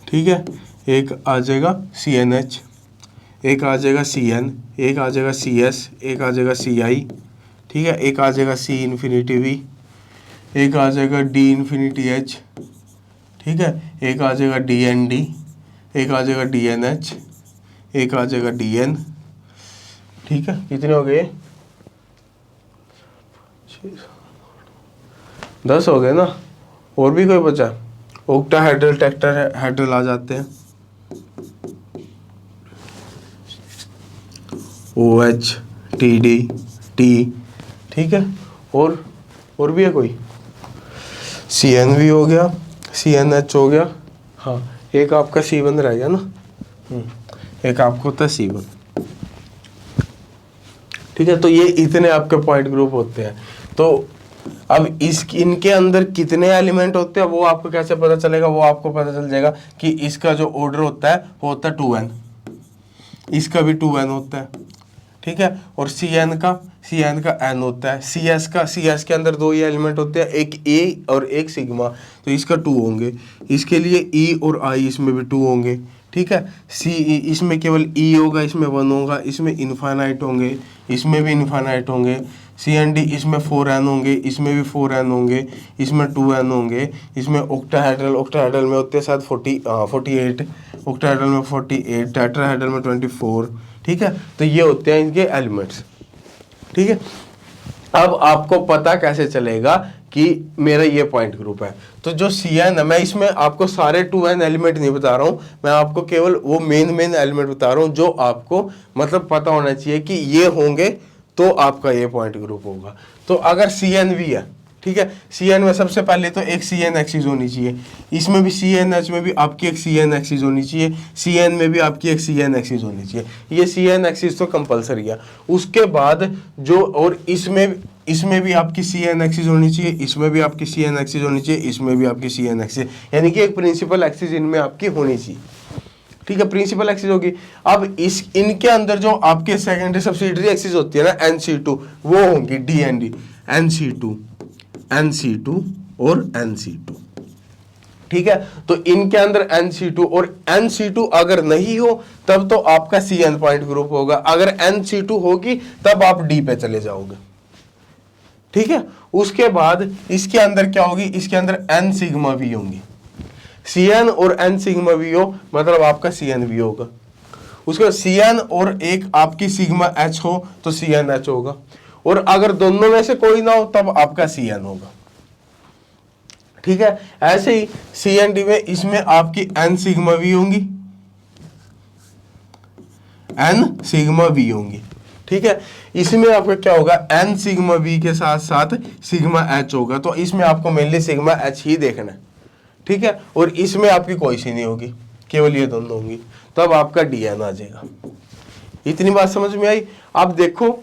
ठीक है, एक आ जाएगा CNH, एक आ जाएगा CN, एक आ जाएगा CS, एक आ जाएगा CI, ठीक है, एक आ जाएगा C∞V, एक आ जाएगा D∞H, ठीक है, एक आ जाएगा DND, एक आ जाएगा DNH, एक आ जाएगा DN। ठीक है, कितने हो गए, 10 हो गए ना। और भी कोई बचा, ऑक्टाहेड्रल टेट्राहेड्रल आ जाते हैं, OH TD T, ठीक है, और भी है कोई, CNV हो गया, CNH हो गया, हाँ, एक आपका C1 रह गया ना, एक आपको होता है C1। ठीक है, तो ये इतने आपके पॉइंट ग्रुप होते हैं। तो अब इनके अंदर कितने एलिमेंट होते हैं वो आपको कैसे पता चलेगा, वो आपको पता चल जाएगा कि इसका जो ऑर्डर होता है वो होता है 2n, इसका भी 2n होता है। ठीक है, और CN का n होता है, CS के अंदर 2 ही एलिमेंट होते हैं, एक A और एक सिग्मा, तो इसका 2 होंगे। इसके लिए E और I इसमें भी 2 होंगे। ठीक है, CE इसमें केवल E होगा, इसमें 1 होगा, इसमें इन्फानाइट होंगे, इसमें भी इन्फानाइट होंगे। CND इसमें 4n होंगे, इसमें भी 4n होंगे, इसमें 2n होंगे। इसमें ऑक्टाहेड्रल में होते हैं शायद 48, ऑक्टाहेड्रल में 48, टेट्राहेड्रल में 24। ठीक है, तो ये होते हैं इनके एलिमेंट्स। ठीक है, अब आपको पता कैसे चलेगा कि मेरा ये पॉइंट ग्रुप है। तो जो CN है, मैं इसमें आपको सारे 2n एलिमेंट नहीं बता रहा हूँ, मैं आपको केवल वो मेन एलिमेंट बता रहा हूँ जो आपको मतलब पता होना चाहिए कि ये होंगे तो आपका ये पॉइंट ग्रुप होगा। तो अगर CNV है, ठीक है, CN में सबसे पहले तो एक CN एक्सिस होनी चाहिए, इसमें भी CNH में भी आपकी एक CN एक्सिस होनी चाहिए, CN में भी आपकी एक CN एक्सिस होनी चाहिए। ये CN एक्सिस तो कंपलसरी है। उसके बाद जो, और इसमें भी आपकी CN एक्सिस होनी चाहिए, इसमें भी आपकी CN एक्सिस होनी चाहिए, इसमें भी आपकी CN एक्सिस, यानी कि एक प्रिंसिपल एक्सिस इनमें आपकी होनी चाहिए। ठीक है, प्रिंसिपल एक्सिस होगी। अब इनके अंदर जो आपके सेकेंडरी सब्सिडियरी एक्सिस होती है ना NC2, वो होंगी DND, NC2 और NC2। ठीक है, तो इनके अंदर NC2 और NC2 अगर नहीं हो तब तो आपका CN पॉइंट ग्रुप होगा, अगर NC2 होगी तब आप D पे चले जाओगे। ठीक है, उसके बाद इसके अंदर क्या होगी, इसके अंदर N सिग्मा V होंगी, CN और N सिग्मा V हो मतलब आपका CNV होगा। उसके बाद CN और एक आपकी सिग्मा H हो तो CNH होगा, और अगर दोनों में से कोई ना हो तब आपका CN होगा। ठीक है, ऐसे ही CND में इसमें आपकी N सिग्मा V होंगी, N सिग्मा V होंगी। ठीक है, इसमें आपका क्या होगा, N सिग्मा V के साथ साथ सिग्मा H होगा, तो इसमें आपको मेनली सिग्मा H ही देखना है। ठीक है, और इसमें आपकी कोई सी नहीं होगी, केवल ये दोनों होंगी, तब आपका DN आ जाएगा। इतनी बात समझ में आई। अब देखो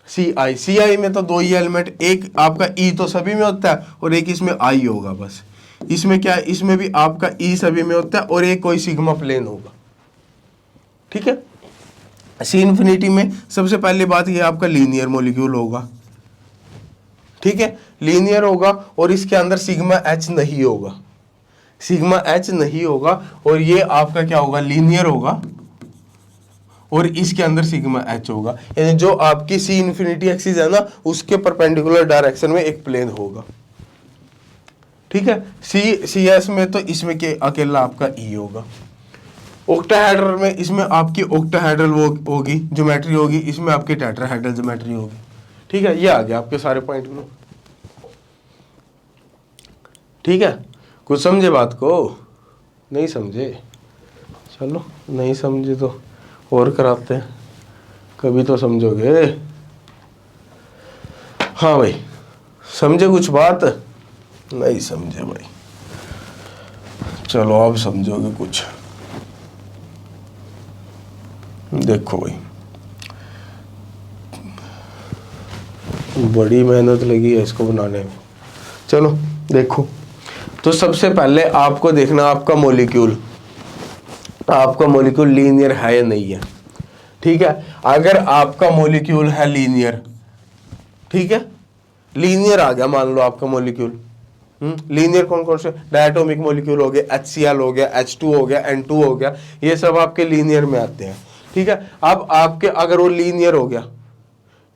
CI में तो 2 ही एलिमेंट, एक आपका E तो सभी में होता है और एक इसमें I होगा बस। इसमें क्या है, इसमें भी आपका ई सभी में होता है और एक कोई सिग्मा प्लेन होगा, ठीक है। सी इन्फिनिटी में सबसे पहली बात ये आपका लीनियर मॉलिक्यूल होगा, ठीक है, लीनियर होगा और इसके अंदर सिग्मा एच नहीं होगा, सिग्मा एच नहीं होगा और ये आपका क्या होगा, लीनियर होगा और इसके अंदर सिग्मा एच होगा, यानी जो आपकी सी इन्फिनिटी एक्सिस है ना उसके परपेंडिकुलर डायरेक्शन में एक प्लेन होगा, ठीक है। सी एस में तो इसमें के अकेला आपका ई होगा। ऑक्टाहेड्रल में इसमें आपकी ऑक्टाहेड्रल वो होगी ज्योमेट्री होगी, इसमें आपकी टेट्राहेड्रल ज्योमेट्री होगी, ठीक है। ये आ गया आपके सारे पॉइंट में, ठीक है। कुछ समझे बात को, नहीं समझे चलो, नहीं समझे तो और कराते हैं, कभी तो समझोगे। हाँ भाई समझे कुछ बात, नहीं समझे भाई, चलो अब समझोगे कुछ। देखो भाई बड़ी मेहनत लगी है इसको बनाने में, चलो देखो। तो सबसे पहले आपको देखना आपका मॉलिक्यूल लीनियर है या नहीं है, ठीक है। अगर आपका मॉलिक्यूल है लीनियर, ठीक है, लीनियर आ गया मान लो आपका मॉलिक्यूल, लीनियर कौन कौन से, डायटोमिक मॉलिक्यूल हो गया, HCl हो गया, H2 हो गया, N2 हो गया, ये सब आपके लीनियर में आते हैं, ठीक है। अब आपके अगर वो लीनियर हो गया,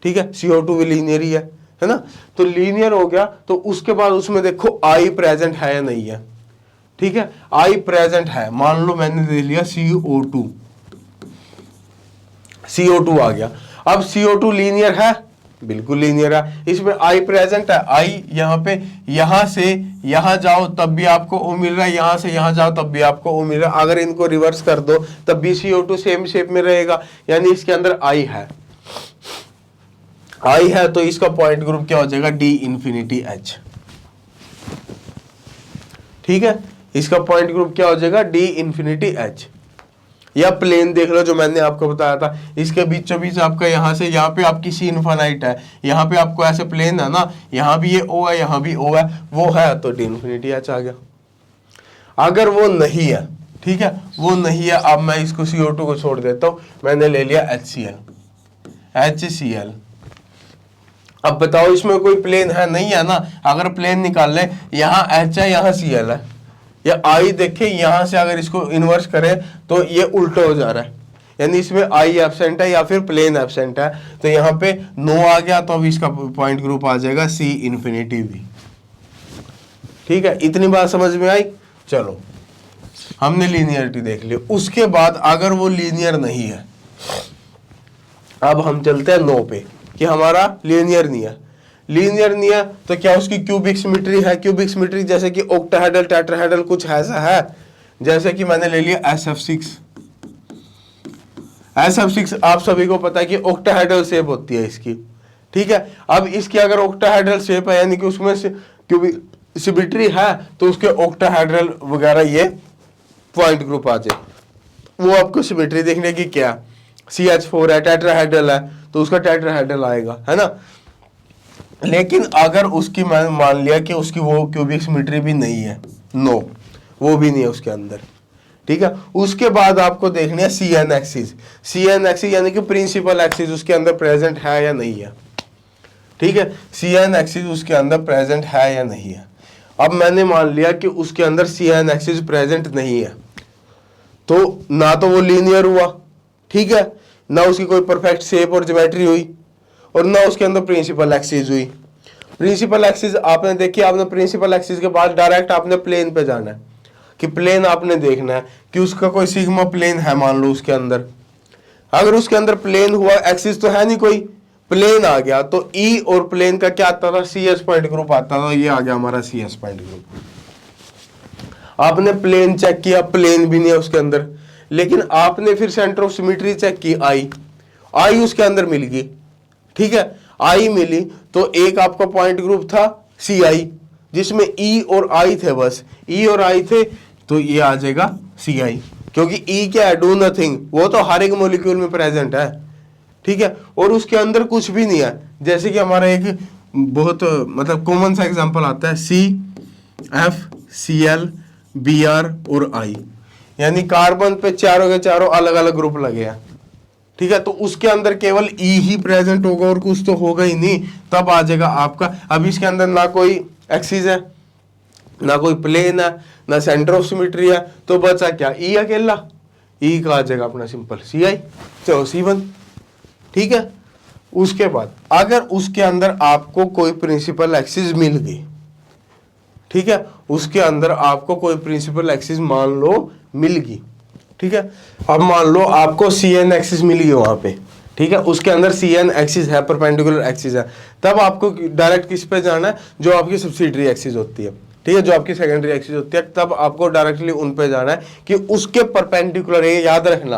ठीक है, CO2 भी लीनियर ही है ना, तो लीनियर हो गया तो उसके बाद उसमें देखो आई प्रेजेंट है या नहीं है, ठीक है। आई प्रेजेंट है, मान लो मैंने दे लिया CO2 आ गया। अब CO2 लीनियर है, बिल्कुल लीनियर है, इसमें आई प्रेजेंट है, आई यहाँ पे, यहाँ से यहाँ जाओ तब भी आपको O मिल रहा है, यहाँ से यहाँ जाओ तब भी आपको O मिल रहा है, अगर इनको रिवर्स कर दो तब भी CO2 सेम शेप में रहेगा, यानी इसके अंदर आई है तो इसका पॉइंट ग्रुप क्या हो जाएगा, D इंफिनिटी H, ठीक है। इसका पॉइंट ग्रुप क्या हो जाएगा, D इंफिनिटी H। या प्लेन देख लो जो मैंने आपको बताया था, इसके बीचों बीच आपका यहाँ से यहाँ पे आपकी सी इनफाइनाइट है, यहाँ पे आपको ऐसे प्लेन है ना, यहाँ भी ये O है, यहाँ भी O है, वो है तो D इंफिनिटी H आ गया। अगर वो नहीं है, ठीक है, वो नहीं है, अब मैं इसको CO2 को छोड़ देता हूँ, मैंने ले लिया HCl। अब बताओ इसमें कोई प्लेन है, नहीं है ना। अगर प्लेन निकाल ले, यहाँ H है, यहाँ Cl है, या आई देखे यहाँ से अगर इसको इन्वर्स करें तो ये उल्टा हो जा रहा है, यानी इसमें आई एब्सेंट है या फिर प्लेन एब्सेंट है, तो यहाँ पे नो आ गया तो अब इसका पॉइंट ग्रुप आ जाएगा C इंफिनिटी V, ठीक है। इतनी बात समझ में आई। चलो हमने लीनियरिटी देख ली। उसके बाद अगर वो लीनियर नहीं है, अब हम चलते हैं नो पे कि हमारा लीनियर नहीं है। लीनियर नहीं है तो क्या उसकी क्यूबिक सिमेट्री है, क्यूबिक सिमेट्री जैसे कि ऑक्टाहेड्रल टेट्राहेड्रल कुछ ऐसा है, जैसे कि मैंने ले लिया SF6 आप सभी को पता है कि ऑक्टाहेड्रल शेप होती है इसकी, ठीक है। अब इसकी अगर ऑक्टाहेड्रल शेप है यानी कि उसमें से क्यूबिक सिमेट्री है तो उसके ऑक्टाहेड्रल वगैरह ये पॉइंट ग्रुप आ जाए। वो आपको सिमेट्री देखने की क्या, CH4 है, टेट्राहेड्रल है तो उसका टेट्राहेड्रल आएगा, है ना। लेकिन अगर उसकी मैं मान लिया कि उसकी वो क्यूबिक सिमेट्री भी नहीं है, नो वो भी नहीं है उसके अंदर, ठीक है। उसके बाद आपको देखनी है CN एक्सिस यानी कि प्रिंसिपल एक्सिस उसके अंदर प्रेजेंट है या नहीं है, ठीक है। CN एक्सिस उसके अंदर प्रेजेंट है या नहीं है। अब मैंने मान लिया कि उसके अंदर CN एक्सिस प्रेजेंट नहीं है, तो ना तो वो लीनियर हुआ, ठीक है, ना उसकी कोई परफेक्ट शेप और ज्योमेट्री हुई, और ना उसके अंदर प्रिंसिपल एक्सिस हुई। प्रिंसिपल एक्सिस आपने देखी, आपने प्रिंसिपल एक्सिस के बाद डायरेक्ट आपने प्लेन पे जाना है कि प्लेन आपने देखना है कि उसका कोई सिग्मा प्लेन है, मान लो उसके अंदर। अगर उसके अंदर प्लेन हुआ, एक्सिस तो है नहीं कोई, प्लेन आ गया तो ई और प्लेन का क्या आता था, CS पॉइंट ग्रुप आता था। ये आ गया हमारा CS पॉइंट ग्रुप। आपने प्लेन चेक किया, प्लेन भी नहीं है उसके अंदर, लेकिन आपने फिर सेंटर ऑफ सिमेट्री चेक की, आई उसके अंदर मिल गई, ठीक है। आई मिली तो एक आपका पॉइंट ग्रुप था CI जिसमें E और I थे, बस E और I थे तो ये आ जाएगा CI, क्योंकि E क्या है, डू नथिंग, वो तो हर एक मॉलिक्यूल में प्रेजेंट है, ठीक है। और उसके अंदर कुछ भी नहीं है, जैसे कि हमारा एक बहुत मतलब कॉमन सा एग्जांपल आता है CF Cl, Br और I, यानी कार्बन पे चारों के चारों अलग अलग ग्रुप लगे हैं, ठीक है। तो उसके अंदर केवल E ही प्रेजेंट होगा और कुछ तो होगा ही नहीं, तब आ जाएगा आपका। अब इसके अंदर ना कोई एक्सिस है, ना कोई प्लेन है, ना सेंटर ऑफ सिमेट्री है, तो बचा क्या, E अकेला। E का आ जाएगा अपना सिंपल Ci, चलो C1, ठीक है। उसके बाद अगर उसके अंदर आपको कोई प्रिंसिपल एक्सिस मिल गई, ठीक है, उसके अंदर आपको कोई प्रिंसिपल एक्सिस मान लो मिल गई, ठीक है। अब मान लो आपको Cn एक्सिस मिल गई वहां पे, ठीक है, उसके अंदर Cn एक्सिस है, परपेंडिकुलर एक्सिस है, तब आपको डायरेक्ट किस पे जाना है, जो आपकी सब्सिडियरी एक्सिस होती है, ठीक है, जो आपकी सेकेंडरी एक्सिस होती है, तब आपको डायरेक्टली उन पे जाना है कि उसके परपेंडिकुलर, ये याद रखना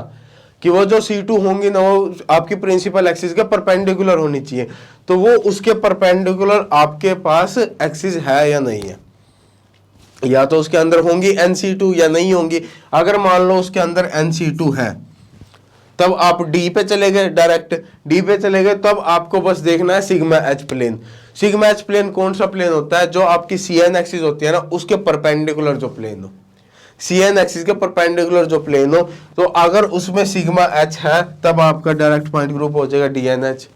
कि वो जो C2 होंगी ना, वो आपकी प्रिंसिपल एक्सिस के परपेंडिकुलर होनी चाहिए। तो वो उसके परपेंडिकुलर आपके पास एक्सिस है या नहीं है, या तो उसके अंदर होंगी NC2 या नहीं होंगी। अगर मान लो उसके अंदर NC2 है, तब आप D पे चले गए, डायरेक्ट D पे चले गए, तब आपको बस देखना है sigma H plane. Sigma H plane कौन सा प्लेन होता है, जो आपकी Cn एक्सिस होती है ना, उसके परपेंडिकुलर जो प्लेन हो, Cn एक्सिस के परपेंडिकुलर जो प्लेन हो। तो अगर उसमें सिग्मा H है, तब आपका डायरेक्ट पॉइंट ग्रुप हो जाएगा DNH।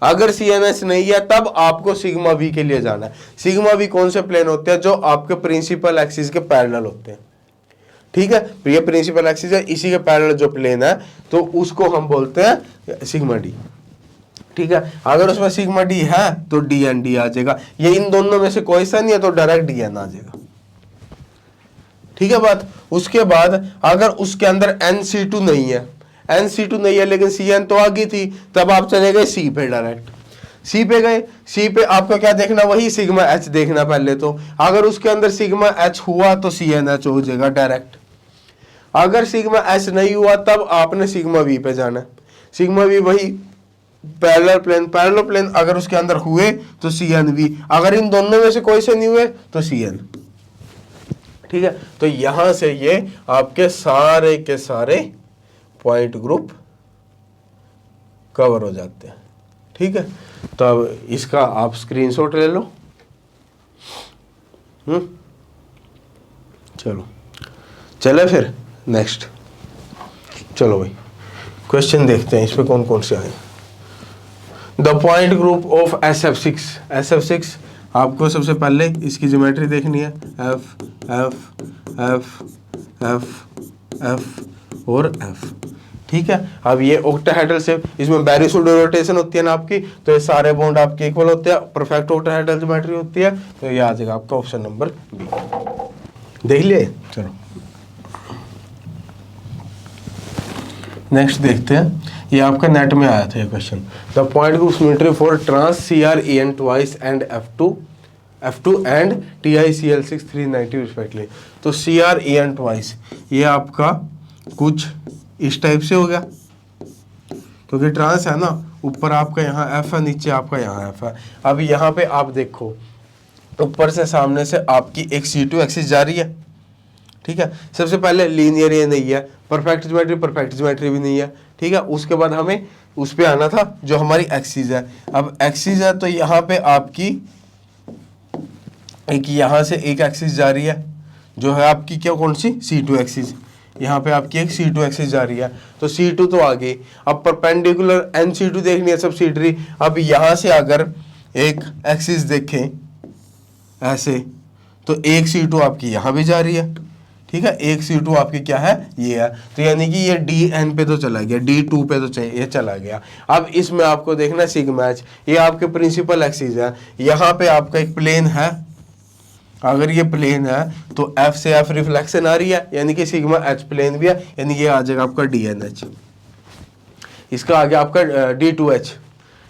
अगर CNH नहीं है, तब आपको सिग्मा V के लिए जाना है। सिग्मा V कौन से प्लेन होते हैं, जो आपके प्रिंसिपल एक्सिस के पैरेलल होते हैं, ठीक है। ये प्रिंसिपल एक्सिस है, इसी के पैरेलल जो प्लेन है, तो उसको हम बोलते हैं सिग्मा D, ठीक है। अगर उसमें सिग्मा D है तो DND आ जाएगा। ये इन दोनों में से कोई सा नहीं है, तो डायरेक्ट DN आ जाएगा, ठीक है बात। उसके बाद अगर उसके अंदर NC2 नहीं है, NC2 नहीं है लेकिन Cn तो आ गई थी, तब आप चले गए C पे, डायरेक्ट C पे गए। C पे आपको क्या देखना, वही सिग्मा H देखना पहले तो। अगर उसके अंदर सिग्मा H हुआ तो CNH हो जाएगा डायरेक्ट। अगर सिग्मा H नहीं हुआ, तब आपने सिग्मा V पे जाना है। सिग्मा V वही पैरेलल प्लेन अगर उसके अंदर हुए तो CNV, अगर इन दोनों में से कोई से नहीं हुए तो CN, ठीक है। तो यहां से ये आपके सारे के सारे पॉइंट ग्रुप कवर हो जाते हैं, ठीक है। तो अब इसका आप स्क्रीनशॉट ले लो। चलो चले फिर नेक्स्ट। चलो भाई क्वेश्चन देखते हैं, इस पे कौन कौन से आए। The point group of SF6। SF6 आपको सबसे पहले इसकी ज्योमेट्री देखनी है, F F F F F और F, ठीक है। अब ये ऑक्टाहेड्रल शेप, इसमें बैरिसुडो रोटेशन होती है ना आपकी, तो ये सारे बॉन्ड आपके इक्वल होते हैं, परफेक्ट ऑक्टाहेड्रल ज्योमेट्री होती है। तो ये आ जाएगा आपका ऑप्शन नंबर बी, देख लिए। चलो नेक्स्ट देखते हैं, ये आपका नेट में आया था ये question. The point group symmetry for trans CrEn twice and F2 and TiCl6 390 respectively. तो CrEn ट्वाइस ये आपका कुछ इस टाइप से हो गया, क्योंकि ट्रांस है ना, ऊपर आपका यहाँ F है, नीचे आपका यहाँ F है। अब यहाँ पे आप देखो, ऊपर से सामने से आपकी एक C2 एक्सिस जा रही है, ठीक है। सबसे पहले लीनियर ये नहीं है, परफेक्ट ज्योमेट्री भी नहीं है, ठीक है। उसके बाद हमें उस पे आना था जो हमारी एक्सिस है। अब एक्सिस है तो यहाँ पे आपकी एक यहाँ से एक एक्सिस जा रही है, जो है आपकी क्या, कौन सी, C2 एक्सिस। यहाँ पे आपकी एक C2 एक्सिस जा रही है, तो C2 तो आ गई। अब परपेंडिकुलर NC2 देखनी है सब्सिडियरी। अब यहाँ से अगर एक एक्सिस देखें ऐसे, तो एक C2 आपकी यहाँ भी जा रही है, ठीक है। एक C2 आपकी क्या है, ये है। तो यानी कि ये DN पे तो चला गया, D2 पे तो ये चला गया। अब इसमें आपको देखना सिग्मा H, ये आपके प्रिंसिपल एक्सिस है। यहाँ पे आपका एक प्लेन है, अगर ये प्लेन है तो F से F रिफ्लेक्शन आ रही है, यानी कि सिग्मा H प्लेन भी है, यानी कि ये आ जाएगा आपका DNH। इसका आ गया आपका D2H,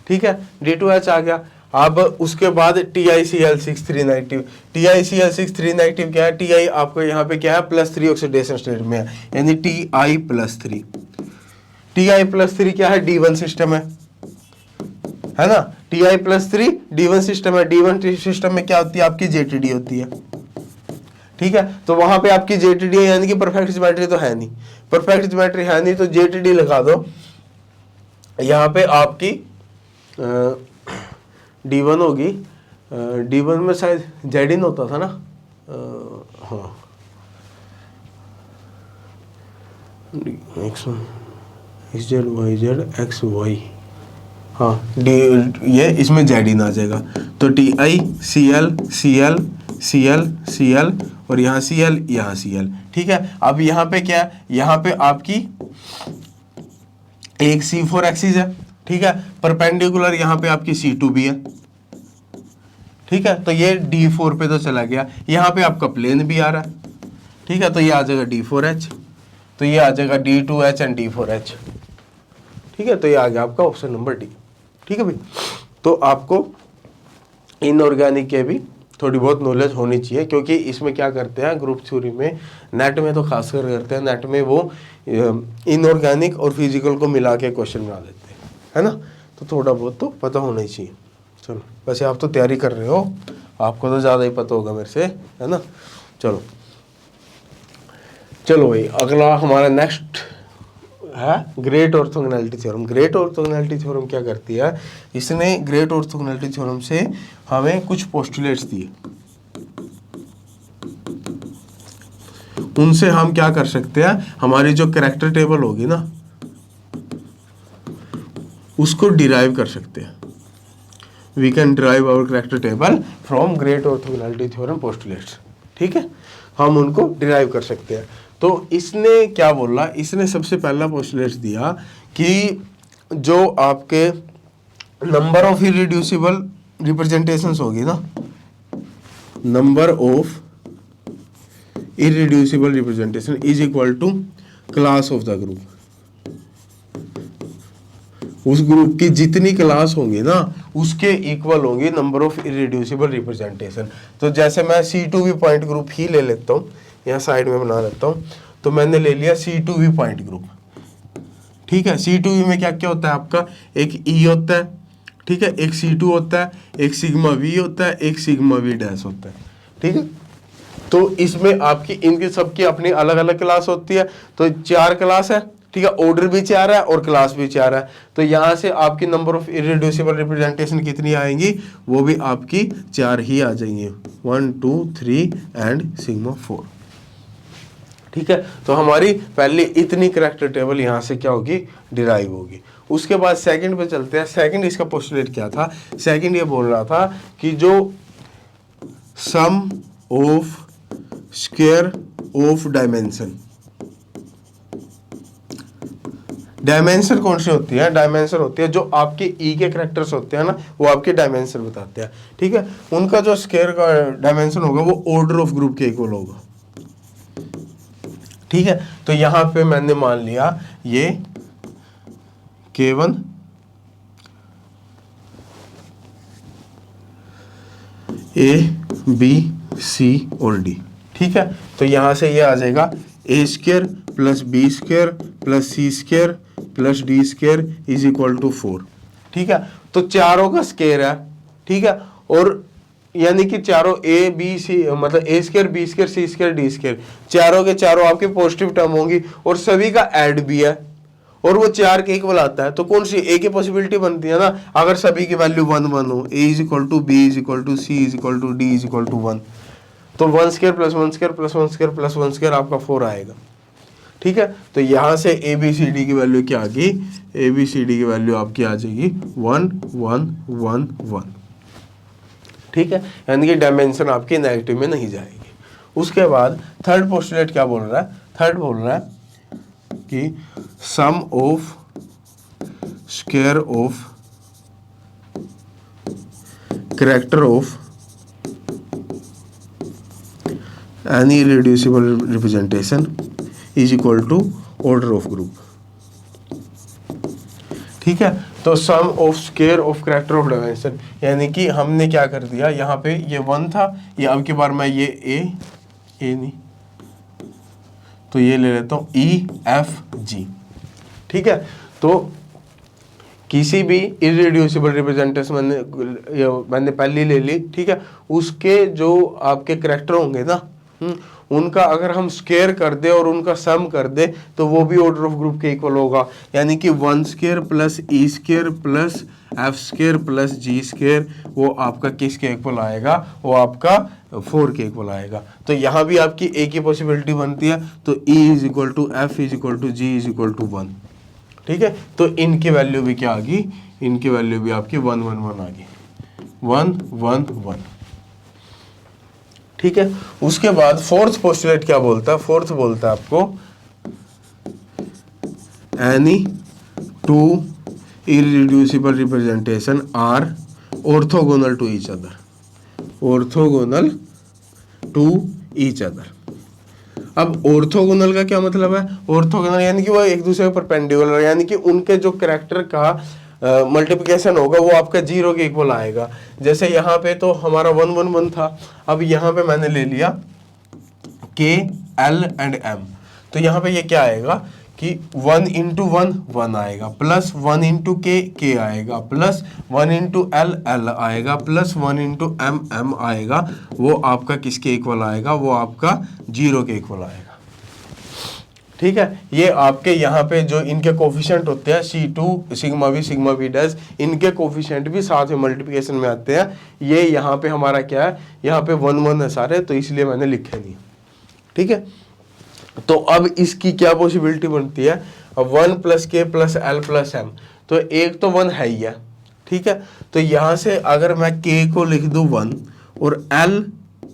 ठीक है, D2H आ गया। अब उसके बाद TiCl6 390। TiCl6 390 क्या है, Ti आपको यहाँ पे क्या है, +3 ऑक्सीडेशन स्टेट में है, यानी Ti+3। Ti+3 क्या है, D1 सिस्टम है ना। Ti+3 D1 सिस्टम है। D1 सिस्टम में क्या होती है, आपकी JTD होती है, ठीक है। तो वहां पे आपकी JTD है, यानी कि परफेक्ट ज्योमेट्री तो है नहीं, परफेक्ट ज्योमेट्री है नहीं, तो JTD लगा दो। यहाँ पे आपकी D1 होगी, D1 में शायद Zin होता था ना, हाँ x z y z x y, हाँ डी, ये इसमें जेड इन आ जाएगा। तो T I C L C L C L C L और यहाँ सी एल यहाँ सी एल। ठीक है, अब यहाँ पे क्या है, यहाँ पे आपकी एक C4 एक्सिस है। ठीक है, परपेंडिकुलर यहाँ पे आपकी C2 भी है। ठीक है, तो ये D4 पे तो चला गया, यहाँ पे आपका प्लेन भी आ रहा है। ठीक है, तो ये आ जाएगा D4H, तो ये आ जाएगा D2H एंड D4H। ठीक है, तो ये आ गया आपका ऑप्शन नंबर डी। ठीक है भाई, तो आपको इनऑर्गेनिक के भी थोड़ी बहुत नॉलेज होनी चाहिए, क्योंकि इसमें क्या करते हैं ग्रुप थ्योरी में, नेट में तो खासकर करते हैं, नेट में वो इनऑर्गेनिक और फिजिकल को मिला के क्वेश्चन बना देते हैं, है ना। तो थोड़ा बहुत तो पता होना ही चाहिए। चलो, वैसे आप तो तैयारी कर रहे हो, आपको तो ज़्यादा ही पता होगा मेरे से, है ना। चलो चलो भाई, अगला हमारा नेक्स्ट है great orthogonality theorem. Great orthogonality theorem क्या करती है, इसने ग्रेट ऑर्थोगोनैलिटी थ्योरम से हमें कुछ पोस्टुलेट्स दिए, उनसे हम क्या कर सकते हैं, हमारी जो कैरेक्टर टेबल होगी ना उसको डिराइव कर सकते हैं। We can derive our character table from great orthogonality theorem postulates. ठीक है, हम उनको डिराइव कर सकते हैं। तो इसने क्या बोला, इसने सबसे पहला पोस्टुलेट दिया कि जो आपके नंबर ऑफ इररिड्यूसिबल रिप्रेजेंटेशंस होगी ना, number of irreducible representation is equal to class of the group. उस ग्रुप की जितनी क्लास होंगी ना उसके इक्वल होंगी नंबर ऑफ इररिड्यूसिबल रिप्रेजेंटेशन। तो जैसे मैं C2V पॉइंट ग्रुप ही ले लेता हूँ, यहाँ साइड में बना लेता हूँ, तो मैंने ले लिया C2V पॉइंट ग्रुप। ठीक है, C2V में क्या क्या होता है आपका, एक E होता है, ठीक है, एक C2 होता है, एक सिग्मा V होता है, एक सिग्मा V डैश होता है। ठीक है, तो इसमें आपकी इनकी सबकी अपनी अलग अलग क्लास होती है। तो 4 क्लास है, ठीक है, ऑर्डर भी 4 है और क्लास भी 4 है। तो यहाँ से आपकी नंबर ऑफ इररिड्यूसिबल रिप्रेजेंटेशन कितनी आएंगी, वो भी आपकी 4 ही आ जाएंगी, 1 2 3 एंड सिग्मा 4। ठीक है, तो हमारी पहले इतनी कैरेक्टर टेबल यहाँ से क्या होगी, डिराइव होगी। उसके बाद सेकंड पे चलते हैं। सेकंड इसका पोस्टुलेट क्या था, सेकंड ये बोल रहा था कि जो sum of square of dimension, dimension कौन सी होती है, डायमेंशन होती है जो आपके ई के कैरेक्टर्स होते हैं ना, वो आपके डायमेंशन बताते हैं। ठीक है, उनका जो स्क्वायर का डायमेंशन होगा वो ऑर्डर ऑफ ग्रुप के इक्वल होगा। ठीक है, तो यहां पे मैंने मान लिया ये K1 A B C और D। ठीक है, तो यहां से ये आ जाएगा A square plus B square plus C square plus D square is equal to 4। ठीक है, तो चारों का स्क्वायर है। ठीक है, और यानी कि चारों A B C मतलब A square B square C square D square चारों के चारों आपके पॉजिटिव टर्म होंगी और सभी का ऐड भी है और वो 4 के इक्वल आता है। तो कौन सी A की पॉसिबिलिटी बनती है ना, अगर सभी की वैल्यू 1 1 हो, A is equal to B is equal to C is equal to D is equal to 1, तो 1 square plus 1 square plus 1 square plus 1 square आपका 4 आएगा। ठीक है, तो यहाँ से ABCD की वैल्यू क्या आ गई, ABCD की वैल्यू आपकी आ जाएगी 1 1 1 1। ठीक है, यानी कि डायमेंशन आपकी नेगेटिव में नहीं जाएगी। उसके बाद थर्ड पोस्टुलेट क्या बोल रहा है, थर्ड बोल रहा है कि sum of square of character of any irreducible representation is equal to order of group. ठीक है, तो sum of square of character of dimension, यानी कि हमने क्या कर दिया, यहाँ पे ये 1 था, ये अब की बार मैं ये ए नहीं तो ये ले लेता हूँ EFG। ठीक है, तो किसी भी इररिड्यूसिबल रिप्रेजेंटेशन मैंने पहले ले ली। ठीक है, उसके जो आपके कैरेक्टर होंगे ना उनका अगर हम स्क्वायर कर दे और उनका सम कर दे तो वो भी ऑर्डर ऑफ ग्रुप के इक्वल होगा। यानी कि 1 square plus E square plus F square plus G square वो आपका किसके इक्वल आएगा, वो आपका 4 के इक्वल आएगा। तो यहाँ भी आपकी ए की पॉसिबिलिटी बनती है, तो E is equal to F is equal to G is equal to 1। ठीक है, तो इनकी वैल्यू भी क्या आ गई, इनकी वैल्यू भी आपकी 1 1 1 आ गई, 1 1 1। ठीक है, उसके बाद फोर्थ पोस्टुलेट क्या बोलता है, फोर्थ बोलता है आपको any two irreducible representation are orthogonal to each other, orthogonal to each other. अब ऑर्थोगोनल का क्या मतलब है, ऑर्थोगोनल यानी कि वो एक दूसरे के परपेंडिकुलर, यानी कि उनके जो कैरेक्टर का मल्टीप्लिकेशन होगा वो आपका 0 के इक्वल आएगा। जैसे यहाँ पे तो हमारा 1 1 1 था, अब यहाँ पे मैंने ले लिया K L एंड M, तो यहाँ पे ये क्या आएगा कि 1 इंटू 1 1 आएगा, प्लस 1 इंटू K आएगा, प्लस 1 इंटू L आएगा, प्लस 1 इंटू M आएगा। वो आपका किसके इक्वल आएगा, वो आपका 0 के इक्वल आएगा। ठीक है, ये आपके यहाँ पे जो इनके कोफिशिएंट होते हैं C2 सिग्मा V डैश, इनके कोफिशिएंट भी साथ में मल्टीप्लिकेशन में आते हैं। ये यहाँ पे हमारा क्या है, यहाँ पे 1 1 है सारे, तो इसलिए मैंने लिखे नहीं। ठीक है, तो अब इसकी क्या पॉसिबिलिटी बनती है, अब 1 plus K plus L plus M, तो एक तो 1 है ही है। ठीक है, तो यहाँ से अगर मैं K को लिख दूँ 1 और L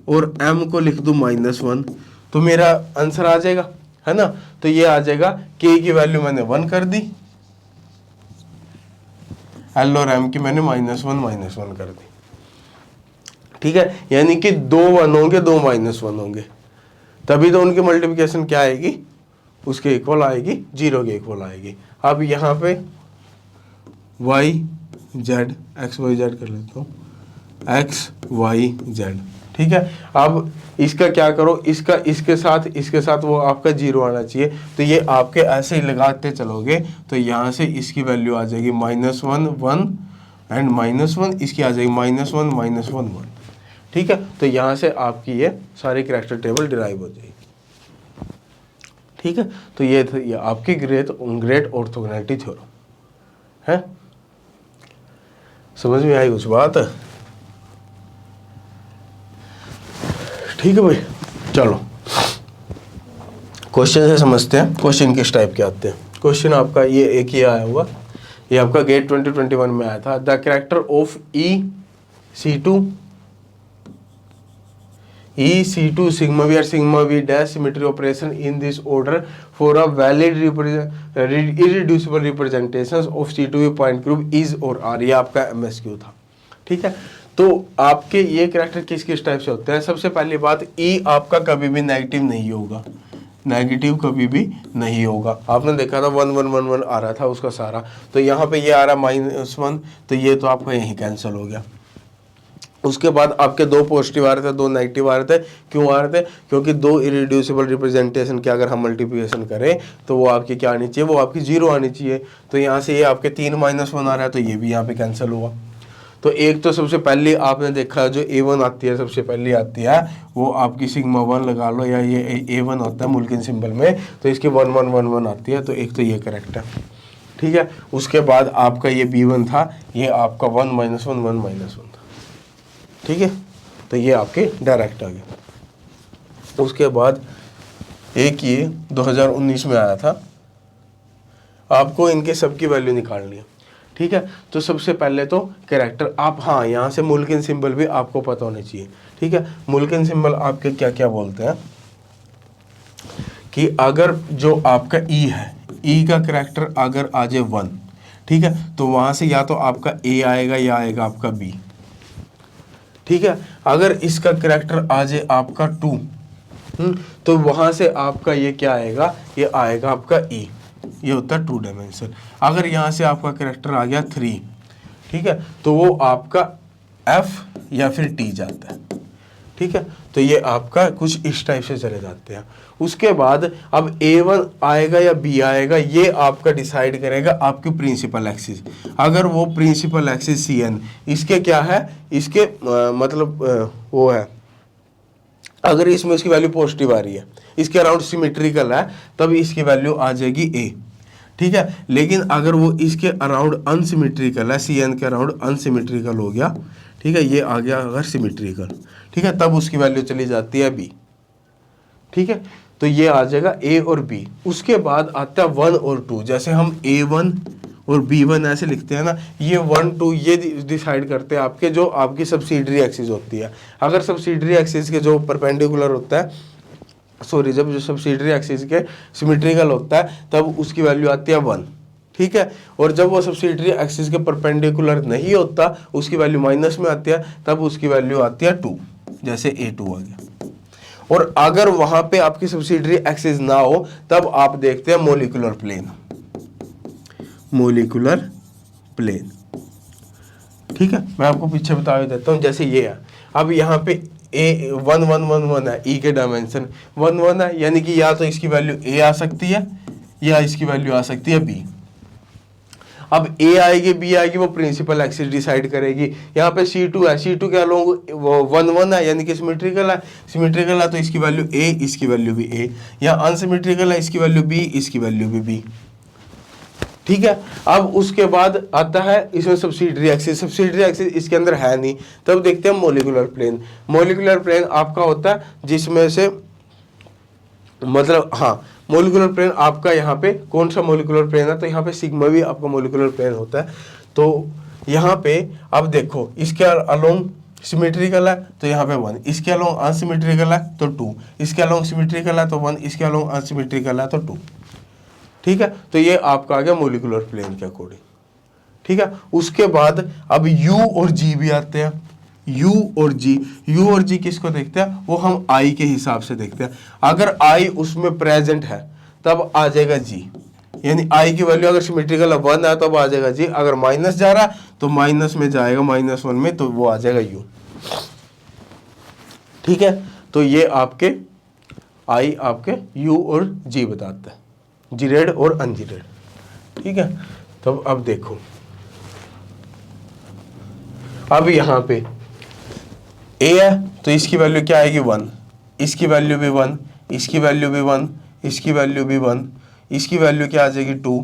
और M को लिख दूँ -1, तो मेरा आंसर आ जाएगा, है ना। तो ये आ जाएगा, K की वैल्यू मैंने 1 कर दी, L और M की मैंने -1 कर दी। ठीक है, यानी कि 2 1 होंगे, 2 -1 होंगे, तभी तो उनकी मल्टीप्लिकेशन क्या आएगी, उसके इक्वल आएगी, 0 के इक्वल आएगी। अब यहाँ पे y z x y z कर लेता हूँ, x y z। ठीक है, अब इसका क्या करो, इसका इसके साथ वो आपका 0 आना चाहिए, तो ये आपके ऐसे ही लगाते चलोगे, तो यहाँ से इसकी वैल्यू आ जाएगी -1 1 एंड -1, इसकी आ जाएगी -1 -1 1। ठीक है, तो यहाँ से आपकी ये सारी कैरेक्टर टेबल डिराइव हो जाएगी। ठीक है, तो ये आपकी ग्रेट ऑर्थोगोनैलिटी थ्योरम है। समझ में आई कुछ बात? ठीक है भाई, चलो क्वेश्चन से समझते हैं। क्वेश्चन किस टाइप के आते हैं। क्वेश्चन आपका ये एक ही आया हुआ, ये आपका गेट 2021 में आया था। The character of E sigma V or sigma V dash symmetry operation in this order for a valid irreducible representations of C2V point group is or are, ये आपका MSQ था। ठीक है, तो आपके ये कैरेक्टर किस किस टाइप से होते हैं। सबसे पहली बात, E आपका कभी भी नेगेटिव नहीं होगा, नेगेटिव कभी भी नहीं होगा। आपने देखा था 1 1 1 1 आ रहा था उसका सारा, तो यहाँ पे ये आ रहा -1, तो ये तो आपका यहीं कैंसिल हो गया। उसके बाद आपके 2 पॉजिटिव आ रहे थे, 2 नेगेटिव आ रहे थे। क्यों आ रहे थे? क्योंकि 2 इरिड्यूसिबल रिप्रेजेंटेशन की अगर हम मल्टीप्लिकेशन करें तो वो आपकी क्या आनी चाहिए, वो आपकी 0 आनी चाहिए। तो यहाँ से ये आपके 3 -1 आ रहा है, तो ये भी यहाँ पे कैंसिल हुआ। तो एक तो सबसे पहले आपने देखा जो A1 आती है, सबसे पहले आती है वो आपकी सिग्मा 1 लगा लो, या ये A1 होता है मुल्किन सिंबल में, तो इसकी 1 1 1 1 आती है। तो एक तो ये करेक्ट है। ठीक है, उसके बाद आपका ये B1 था, ये आपका 1 -1 1 -1 था। ठीक है, तो ये आपके डायरेक्ट आ गया। उसके बाद एक ये 2019 में आया था, आपको इनके सबकी वैल्यू निकालनी है। ठीक है, तो सबसे पहले तो कैरेक्टर आप, हाँ यहाँ से मुल्किन सिंबल भी आपको पता होने चाहिए। ठीक है, मुल्किन सिंबल आपके क्या क्या बोलते हैं कि अगर जो आपका E है, E का कैरेक्टर अगर आ जाए 1, ठीक है, तो वहाँ से या तो आपका A आएगा या आएगा आपका B। ठीक है, अगर इसका कैरेक्टर आ जाए आपका 2, तो वहाँ से आपका ये क्या आएगा, ये आएगा आपका E, ये होता है 2 डायमेंशन। अगर यहाँ से आपका कैरेक्टर आ गया 3, ठीक है, तो वो आपका F या फिर T जाता है। ठीक है, तो ये आपका कुछ इस टाइप से चले जाते हैं। उसके बाद अब A1 आएगा या B आएगा, ये आपका डिसाइड करेगा आपकी प्रिंसिपल एक्सिस। अगर वो प्रिंसिपल एक्सिस CN इसके क्या है, इसके मतलब वो है, अगर इसमें इसकी वैल्यू पॉजिटिव आ रही है, इसके अराउंड सिमेट्रिकल है, तब इसकी वैल्यू आ जाएगी A। ठीक है, लेकिन अगर वो इसके अराउंड अनसिमेट्रिकल है, CN के अराउंड अनसिमेट्रिकल हो गया, ठीक है, ये आ गया अगर सिमेट्रिकल। ठीक ठीक है, तब उसकी वैल्यू चली जाती है बी। ठीक है, तो ये आ जाएगा ए और बी। उसके बाद आता है 1 और 2। जैसे हम A1 और B1 ऐसे लिखते हैं ना, ये 1 2 ये डिसाइड करते हैं आपके जो आपकी सब्सिडरी एक्सिस होती है। अगर सब्सिडरी एक्सिस के जो परपेंडिकुलर होता है, सॉरी, जब जो सब्सिडरी एक्सिस के सिमेट्रिकल होता है तब उसकी वैल्यू आती है 1। ठीक है, और जब वो सब्सिडरी एक्सिस के परपेंडिकुलर नहीं होता उसकी वैल्यू माइनस में आती है, तब उसकी वैल्यू आती है 2, जैसे A2 आ गया। और अगर वहां पे आपकी सब्सिडरी एक्सिस ना हो तब आप देखते हैं मोलिकुलर प्लेन, मोलिकुलर प्लेन। ठीक है, मैं आपको पीछे बता देता हूं, जैसे ये है। अब यहाँ पे A 1 1 1 1 है, E के डायमेंशन 1 1 है, यानी कि या तो इसकी वैल्यू A आ सकती है या इसकी वैल्यू आ सकती है B। अब A आएगी B आएगी, वो प्रिंसिपल एक्सिस डिसाइड करेगी। यहाँ पे C2 है, C2 के अलोंग 1 1 है, यानी कि सिमेट्रिकल है। सिमेट्रिकल है तो इसकी वैल्यू A, इसकी वैल्यू भी A। यहाँ अनसिमेट्रिकल है, इसकी वैल्यू B, इसकी वैल्यू भी B। ठीक है, अब उसके बाद आता है इसमें सब्सिडरी एक्सिस। सब्सिडरी एक्सिस इसके अंदर है नहीं, तब देखते हैं मोलिकुलर प्लेन। मोलिकुलर प्लेन आपका होता है जिसमें से, मतलब हाँ, मोलिकुलर प्लेन आपका यहाँ पे कौन सा मोलिकुलर प्लेन है, तो यहाँ पे सिग्मा भी आपका मोलिकुलर प्लेन होता है। तो यहाँ पे अब देखो, इसके अलोंग सिमेट्रिकल है तो यहाँ पे 1, इसके अलोंग अनसिमेट्रिकल है तो 2, इसके अलोंग सिमेट्रिकल है तो 1, इसके अलोंग अनसिमेट्रिकल है तो 2। ठीक है, तो ये आपका आ गया मोलिकुलर प्लेन के अकॉर्डिंग। ठीक है, उसके बाद अब U और G भी आते हैं। U और G किसको देखते हैं, वो हम I के हिसाब से देखते हैं। अगर I उसमें प्रेजेंट है तब आ जाएगा G, यानी I की वैल्यू अगर सिमेट्रिकल 1 है तब आ जाएगा G। अगर माइनस जा रहा है तो माइनस में जाएगा, -1 में, तो वो आ जाएगा U। ठीक है, तो ये आपके I आपके U और G बताता है, जीरेड और अनजीरेड। ठीक है, तो अब देखो, अब यहाँ पे A है तो इसकी वैल्यू क्या आएगी 1, इसकी वैल्यू भी 1, इसकी वैल्यू भी 1, इसकी वैल्यू भी 1, इसकी वैल्यू क्या आ जाएगी 2,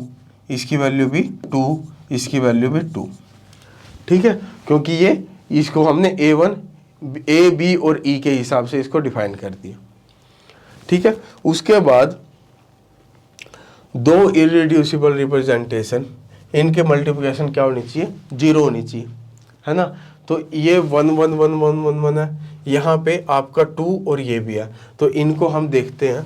इसकी वैल्यू भी 2, इसकी वैल्यू भी 2। ठीक है, क्योंकि ये इसको हमने A1 A B और E के हिसाब से इसको डिफाइन कर दिया। ठीक है, उसके बाद दो इरेड्यूसिबल रिप्रेजेंटेशन, इनके मल्टीप्लिकेशन क्या होनी चाहिए, 0 होनी चाहिए, है ना। तो ये 1 1 1 1 1 1 है, यहाँ पे आपका 2 और ये भी है, तो इनको हम देखते हैं।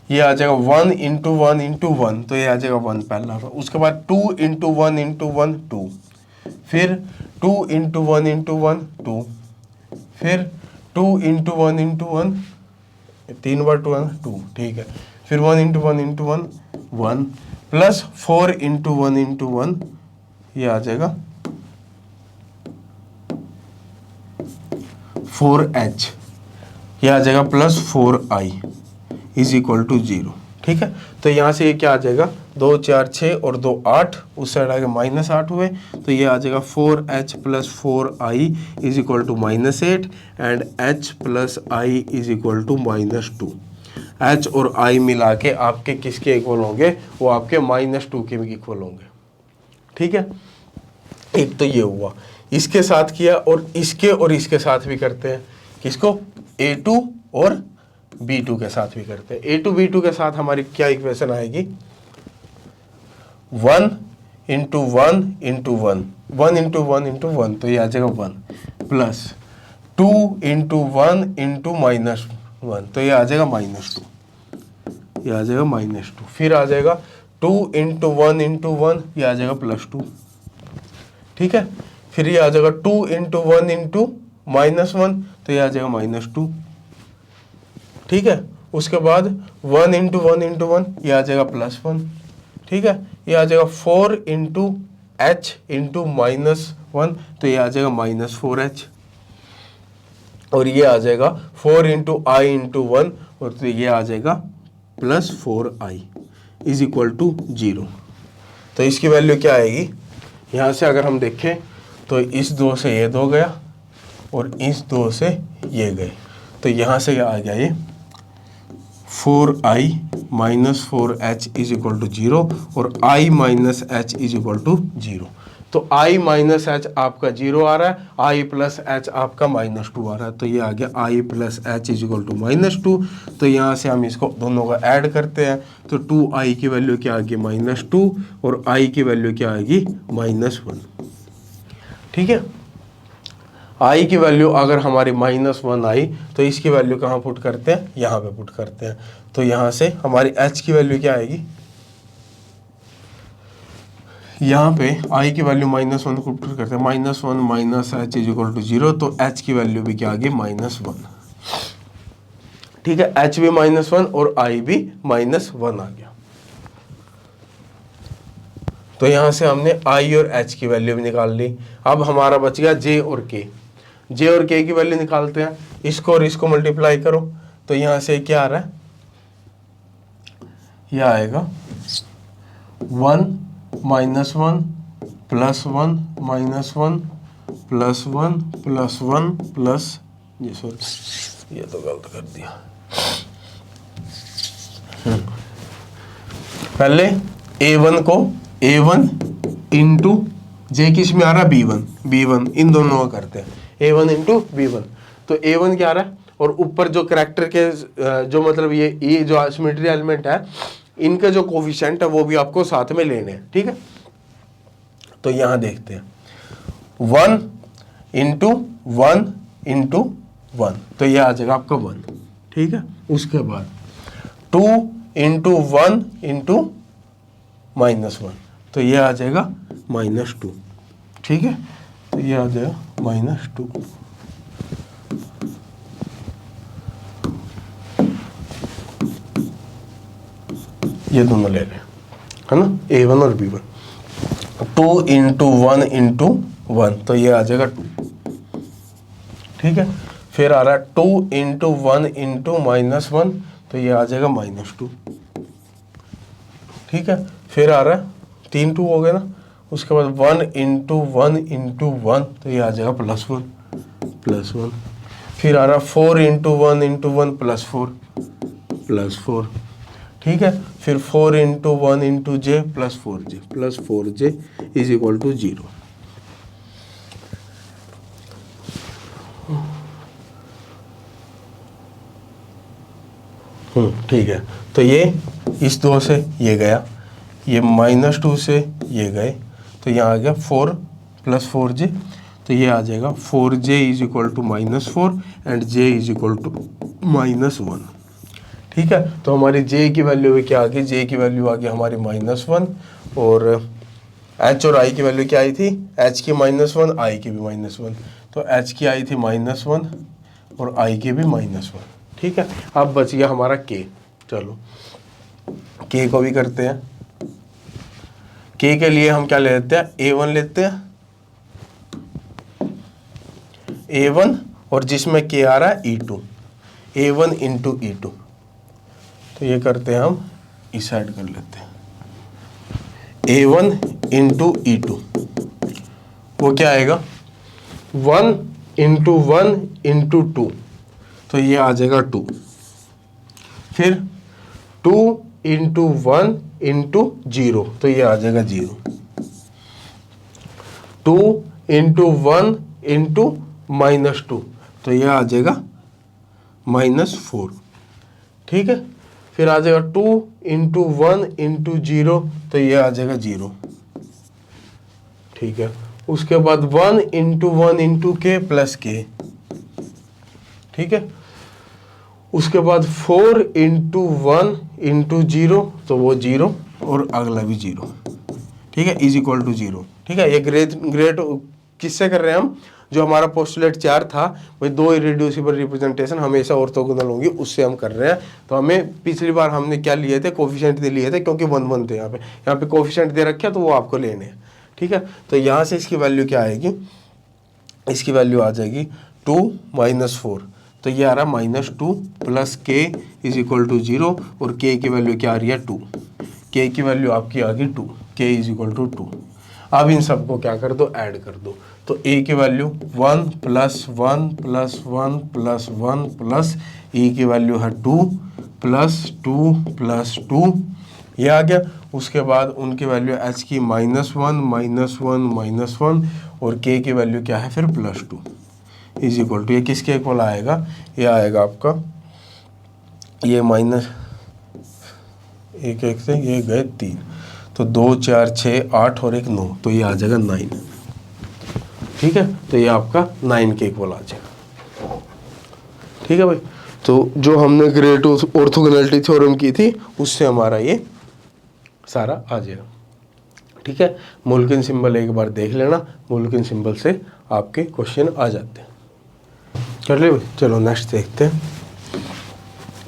ये आ जाएगा 1 इंटू 1 इंटू 1, तो ये आ जाएगा 1 पहला। उसके बाद 2 इंटू 1 इंटू 1 2, फिर 2 इंटू 1 इंटू 1 2, फिर 2 इंटू 1 इंटू 1, 3 बार 2 है 2। ठीक है, फिर 1 into 1 into 1 1, plus 4 into 1 into 1, ये आ जाएगा 4H, ये आ जाएगा plus 4I is equal to 0। ठीक है, तो यहाँ से ये क्या आ जाएगा, 2 4 6 और 2 8, उस साइड आगे -8 हुए, तो ये आ जाएगा 4H plus 4I is equal to -8 and H plus I is equal to -2। H और I मिला के आपके किसके इक्वल होंगे, वो आपके -2 के भी इक्वल होंगे। ठीक है, एक तो ये हुआ, इसके साथ किया, और इसके साथ भी करते हैं। किसको, A2 और B2 के साथ भी करते हैं। A2 B2 के साथ हमारी क्या इक्वेशन आएगी, 1 इंटू 1 इंटू 1, 1 इंटू 1 इंटू 1, तो ये आ जाएगा 1, प्लस 2 इंटू 1 इंटू -1, तो ये आ जाएगा -2, ये आ जाएगा -2। फिर आ जाएगा 2 इंटू 1 इंटू 1, ये आ जाएगा +2। ठीक है, फिर ये आ जाएगा 2 इंटू 1 इंटू -1, तो ये आ जाएगा -2। ठीक है, उसके बाद 1 इंटू 1 इंटू 1, ये आ जाएगा +1। ठीक है, ये आ जाएगा 4 इंटू H इंटू -1, तो ये आ जाएगा -4H, और ये आ जाएगा 4 इंटू I इंटू 1, और तो ये आ जाएगा +4I इज इक्वल टू 0। तो इसकी वैल्यू क्या आएगी, यहाँ से अगर हम देखें तो इस 2 से ये 2 गया और इस 2 से ये गए, तो यहाँ से क्या आ गया, ये 4I minus 4H is equal to 0 और I minus H is equal to 0। तो i माइनस एच आपका 0 आ रहा है, i प्लस एच आपका -2 आ रहा है। तो ये आ गया i plus H is equal to -2। तो यहाँ से हम इसको दोनों का ऐड करते हैं, तो 2i की वैल्यू क्या आ गई -2 और i की वैल्यू क्या आएगी -1। ठीक है, i की वैल्यू अगर हमारी -1 आई तो इसकी वैल्यू कहाँ पुट करते हैं, यहाँ पे पुट करते हैं। तो यहाँ से हमारी h की वैल्यू क्या आएगी, यहाँ पे i की वैल्यू -1 को पुट करते हैं, -1 minus H is equal to 0। तो h की वैल्यू भी क्या आ गई -1। ठीक है, h भी -1 और i भी -1 आ गया। तो यहाँ से हमने i और h की वैल्यू भी निकाल ली। अब हमारा बच गया j और k। j और k की वैल्यू निकालते हैं, इसको और इसको मल्टीप्लाई करो। तो यहाँ से क्या आ रहा है, यह आएगा 1 -1 +1 -1 +1 +1 प्लस, ये सॉरी ये तो गलत कर दिया। पहले a1 को a1 इंटू j किस में आ रहा है, b1 इन दोनों का करते हैं, a1 इंटू b1। तो a1 क्या आ रहा है, और ऊपर जो करैक्टर के जो मतलब ये जो सिमेट्री एलिमेंट है, इनका जो कोफिशिएंट है वो भी आपको साथ में लेने हैं। ठीक है, तो यहाँ देखते हैं 1 इंटू 1 इंटू 1, तो ये आ जाएगा आपका 1। ठीक है, उसके बाद 2 इंटू 1 इंटू -1, तो ये आ जाएगा -2। ठीक है, तो ये आ जाएगा -2। ये दोनों ले लें, है ना, a1 और b1। 2 इंटू 1 इंटू 1, तो ये आ जाएगा 2। ठीक है, फिर आ रहा है 2 इंटू 1 इंटू -1, तो ये आ जाएगा -2। ठीक है, फिर आ रहा है 3 2 हो गए ना, उसके बाद 1 इंटू 1 इंटू 1, तो ये आ जाएगा +1। फिर आ रहा 4 इंटू 1 इंटू 1 +4। ठीक है, फिर 4 into 1 into j +4j is equal to 0। ठीक है, तो ये इस 2 से ये गया, ये -2 से ये गए, तो यहाँ आ गया 4 + 4j, तो ये आ जाएगा 4j is equal to -4 and j is equal to -1। ठीक है, तो हमारी j की वैल्यू भी क्या आ गई, j की वैल्यू आ गई हमारी -1, और h और i की वैल्यू क्या आई थी, h की -1 i की भी -1, तो h की आई थी -1 और i की भी -1। ठीक है, अब बच गया हमारा k। चलो k को भी करते हैं। k के लिए हम क्या ले लेते हैं, a1 लेते हैं, a1 और जिसमें k आ रहा है e2, a1 इंटू e2। तो ये करते हैं हम, इस साइड कर लेते हैं, a1 इंटू e2, वो क्या आएगा 1 इंटू 1 इंटू 2, तो ये आ जाएगा 2। फिर 2 इंटू 1 इंटू 0, तो ये आ जाएगा 0। 2 इंटू 1 इंटू -2, तो ये आ जाएगा -4। ठीक है, फिर आ जाएगा 2 इंटू 1 इंटू 0, तो ये आ जाएगा 0। ठीक है, उसके बाद 1 into 1 into k plus k। ठीक है, उसके बाद 4 इंटू 1 इंटू 0, तो वो 0 और अगला भी 0। ठीक है, इज इक्वल टू 0। ठीक है, ये ग्रेड किससे कर रहे हैं हम, जो हमारा पोस्टुलेट 4 था, वही 2 इरेड्यूसिबल रिप्रेजेंटेशन हमेशा ऑर्थोगोनल होंगी, उससे हम कर रहे हैं। तो हमें पिछली बार हमने क्या लिए थे, कोफिशिएंट दे लिए थे, क्योंकि 1 1 थे यहाँ पे कोफिशिएंट दे रखे, तो वो आपको लेने हैं। ठीक है, तो यहाँ से इसकी वैल्यू क्या आएगी, इसकी वैल्यू आ जाएगी 2 -4, तो ये आ रहा -2 plus k is equal to 0, और k की वैल्यू क्या आ रही है 2, k की वैल्यू आपकी आ गई 2, k इज इक्वल टू 2। अब इन सबको क्या कर दो, ऐड कर दो। तो a की वैल्यू 1 + 1 + 1 + 1 प्लस e की वैल्यू है 2 + 2 + 2 ये आ गया। उसके बाद उनकी वैल्यू H की -1 -1 -1 और K की वैल्यू क्या है फिर +2 इज इक्वल टू, ये किसके इक्वल आएगा, ये आएगा आपका, ये माइनस 1 1 से ये गए 3, तो 2 4 6 8 और 1 9, तो ये आ जाएगा 9। ठीक है, तो ये आपका 9 के इक्वल आ जाएगा। ठीक है भाई, तो जो हमने ग्रेट ऑर्थोगोनैलिटी थ्योरम की थी उससे हमारा ये सारा आ जाएगा। ठीक है, मोल्किन सिंबल एक बार देख लेना, मोल्किन सिंबल से आपके क्वेश्चन आ जाते हैं। कर ले भाई, चलो नेक्स्ट देखते हैं।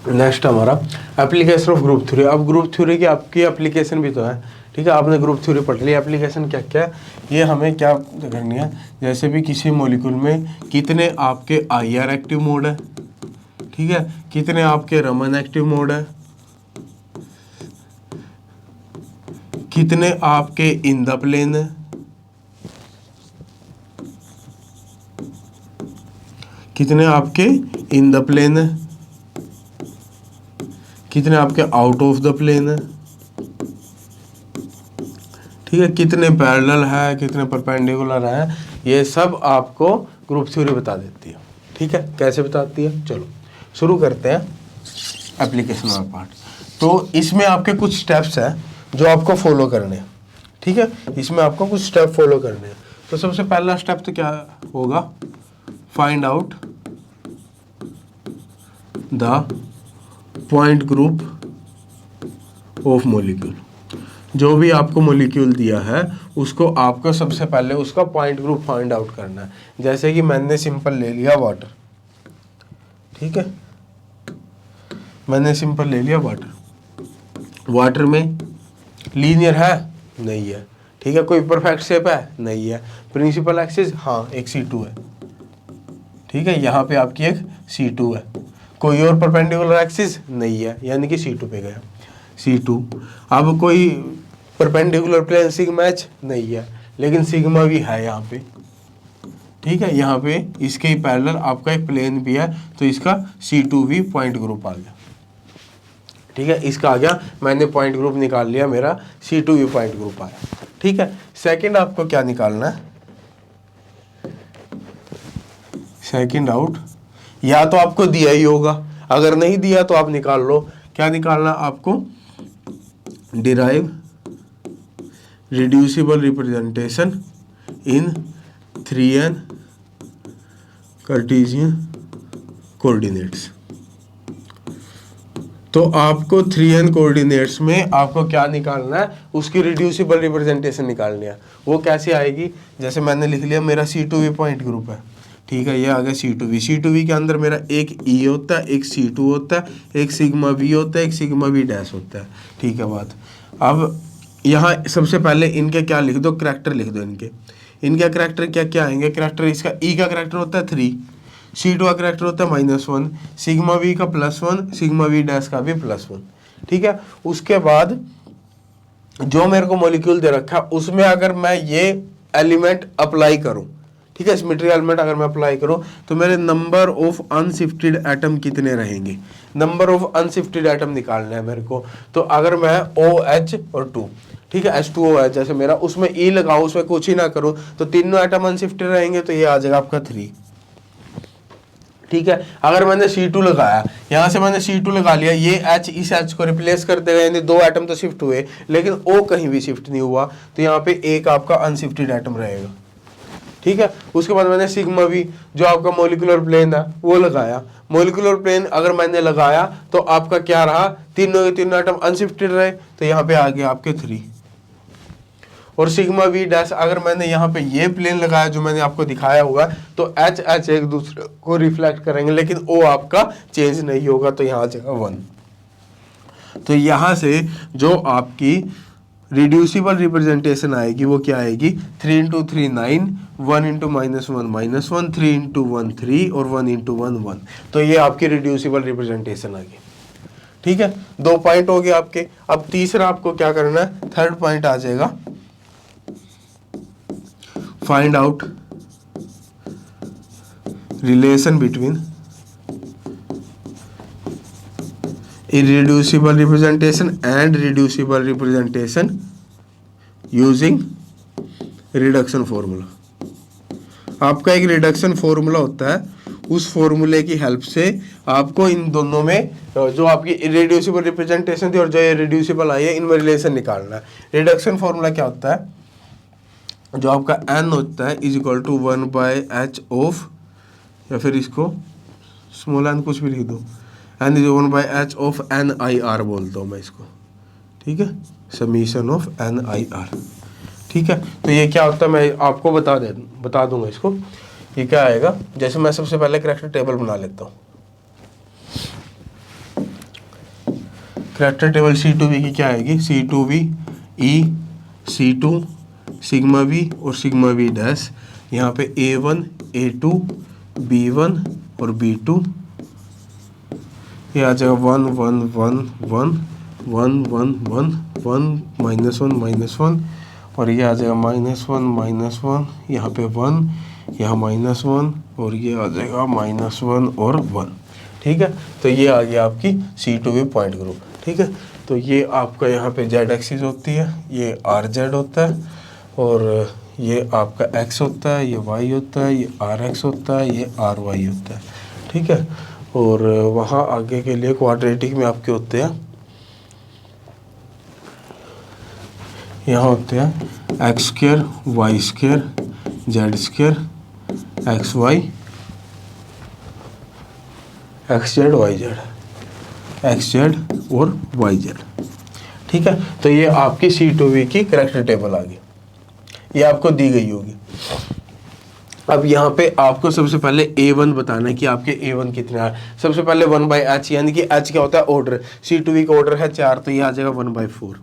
नेक्स्ट हमारा एप्लीकेशन ऑफ ग्रुप थ्योरी। अब ग्रुप थ्योरी की आपकी एप्लीकेशन भी तो है। ठीक है, आपने ग्रुप थ्योरी पढ़ ली, एप्लीकेशन क्या क्या है ये हमें क्या करनी है। जैसे भी किसी मॉलिक्यूल में कितने आपके IR एक्टिव मोड है, ठीक है, कितने आपके रमन एक्टिव मोड है, कितने आपके इन द प्लेन है, कितने आपके इन द प्लेन है, कितने आपके आउट ऑफ द प्लेन है, ठीक है, कितने पैरेलल है, कितने परपेंडिकुलर है, ये सब आपको ग्रुप थ्योरी बता देती है। ठीक है, कैसे बताती है, चलो शुरू करते हैं एप्लीकेशन वाला पार्ट। तो इसमें आपके कुछ स्टेप्स हैं जो आपको फॉलो करने हैं। ठीक है, इसमें आपको कुछ स्टेप फॉलो करने हैं। तो सबसे पहला स्टेप तो क्या होगा, find out the point group of molecule. जो भी आपको मॉलिक्यूल दिया है उसको आपको सबसे पहले उसका पॉइंट ग्रुप फाइंड आउट करना है। जैसे कि मैंने सिंपल ले लिया वाटर, ठीक है, मैंने सिंपल ले लिया वाटर। वाटर में लीनियर है, नहीं है, ठीक है, कोई परफेक्ट शेप है, नहीं है, प्रिंसिपल एक्सिस हाँ एक C2 है, ठीक है, यहाँ पे आपकी एक C2 है, कोई और परपेंडिकुलर एक्सिस नहीं है, यानी कि C2 पे गया C2। अब कोई परपेंडिकुलर प्लेन सिग्मा H नहीं है, लेकिन सिग्मा भी है यहाँ पे, ठीक है, यहाँ पे इसके ही पैरेलल आपका एक प्लेन भी है, तो इसका C2 भी पॉइंट ग्रुप आ गया। ठीक है, इसका आ गया, मैंने पॉइंट ग्रुप निकाल लिया, मेरा C2 भी पॉइंट ग्रुप आया। ठीक है, सेकंड आपको क्या निकालना है, सेकंड आउट, या तो आपको दिया ही होगा, अगर नहीं दिया तो आप निकाल लो। क्या निकालना आपको, derive reducible representation in 3n Cartesian coordinates. तो आपको 3n कोऑर्डिनेट्स में आपको क्या निकालना है, उसकी रिड्यूसिबल रिप्रेजेंटेशन निकालनी है। वो कैसे आएगी, जैसे मैंने लिख लिया मेरा C2 भी पॉइंट ग्रुप है, ठीक है, ये आ गया C2V। C2V के अंदर मेरा एक E होता है, एक C2 होता है, एक सिग्मा V होता है, एक सिग्मा V डैश होता है। ठीक है बात। अब यहाँ सबसे पहले इनके क्या लिख दो, करैक्टर लिख दो इनके। इनके करैक्टर क्या क्या आएंगे, करैक्टर इसका E का करैक्टर होता है 3, C2 का करैक्टर होता है -1, सिग्मा V का +1, सिग्मा V डैश का भी +1। ठीक है, उसके बाद जो मेरे को मॉलिक्यूल दे रखा है उसमें अगर मैं ये एलिमेंट अप्लाई करूं, ठीक है, सिमेट्री एलिमेंट अगर मैं अप्लाई करूं तो मेरे नंबर ऑफ अनशिफ्टेड एटम कितने रहेंगे, नंबर ऑफ अनशिफ्टेड एटम निकालना है मेरे को। तो अगर मैं OH और 2, ठीक है, H2O जैसे मेरा, उसमें E लगाऊं, उसमें कुछ ही ना करूं, तो तीनों एटम अनशिफ्टेड रहेंगे, तो ये आ जाएगा आपका 3। ठीक है, अगर मैंने C2 लगाया, यहाँ से मैंने C2 लगा लिया, ये H इस H को रिप्लेस कर देगा, यानी 2 एटम तो शिफ्ट हुए, लेकिन O कहीं भी शिफ्ट नहीं हुआ, तो यहाँ पे एक आपका अनशिफ्टेड एटम रहेगा। ठीक है, उसके बाद मैंने सिग्मा V जो आपका मॉलिक्यूलर प्लेन है वो लगाया। मॉलिक्यूलर प्लेन अगर मैंने लगाया तो आपका क्या रहा, तीनों के तीनों एटम अनशिफ्टेड रहे, तो यहाँ पे आ गया आपके 3। और सिग्मा V डैश अगर मैंने यहाँ पे ये प्लेन लगाया जो मैंने आपको दिखाया हुआ, तो H H एक दूसरे को रिफ्लेक्ट करेंगे, लेकिन O आपका चेंज नहीं होगा, तो यहाँ आ जाएगा 1। तो यहाँ से जो आपकी रिड्यूसिबल रिप्रेजेंटेशन आएगी वो क्या आएगी, 3 × 3 9, 1 × -1 -1, 3 × 1 3 और 1 × 1 1। तो ये आपकी रिड्यूसिबल रिप्रेजेंटेशन आ गई। ठीक है, 2 पॉइंट हो गए आपके। अब तीसरा आपको क्या करना है, थर्ड पॉइंट आ जाएगा, find out relation between irreducible representation and reducible representation using reduction formula. आपका एक रिडक्शन फॉर्मूला होता है, उस फॉर्मूले की हेल्प से आपको इन दोनों में जो आपकी इरेड्यूसिबल रिप्रेजेंटेशन थी और जो इरेड्यूसिबल आई है इनमें रिलेशन निकालना है। रिडक्शन फॉर्मूला क्या होता है, जो आपका n होता है is equal to 1/h of, या फिर इसको स्मॉल n कुछ भी लिख दो, n is 1/h of NIR बोलता हूँ मैं इसको, ठीक है, समीशन ऑफ NIR, ठीक है। तो ये क्या होता है मैं आपको बता दूंगा इसको। ये क्या आएगा, जैसे मैं सबसे पहले करैक्टर टेबल बना लेता हूँ। करैक्टर टेबल C2V की क्या आएगी, C2V E C2 sigma V और सिग्मा V डैश, यहाँ पे A1 A2 B1 और B2, ये आ जाएगा 1 1 1 1 1 1 1 1 -1 -1, और ये आ जाएगा -1 -1, यहाँ पे 1, यहाँ -1, और ये आ जाएगा -1 और 1, ठीक है। तो ये आ गया आपकी C2V पॉइंट ग्रुप, ठीक है। तो ये आपका यहाँ पे Z एक्सिस होती है, ये RZ होता है, और ये आपका X होता है, ये Y होता है, ये RX होता है, ये RY होता है, ठीक है। और वहाँ आगे के लिए क्वाड्रेटिक में आपके होते हैं, यहाँ होते हैं x² y² z² xy xz yz xz और yz, ठीक है। तो ये आपकी C2V की करैक्टर टेबल आ गई, ये आपको दी गई होगी। अब यहाँ पे आपको सबसे पहले A1 बताना है कि आपके A1 कितने हैं। सबसे पहले 1/h, यानी कि h क्या होता है, ऑर्डर। C2V का ऑर्डर है 4, तो ये आ जाएगा 1/4,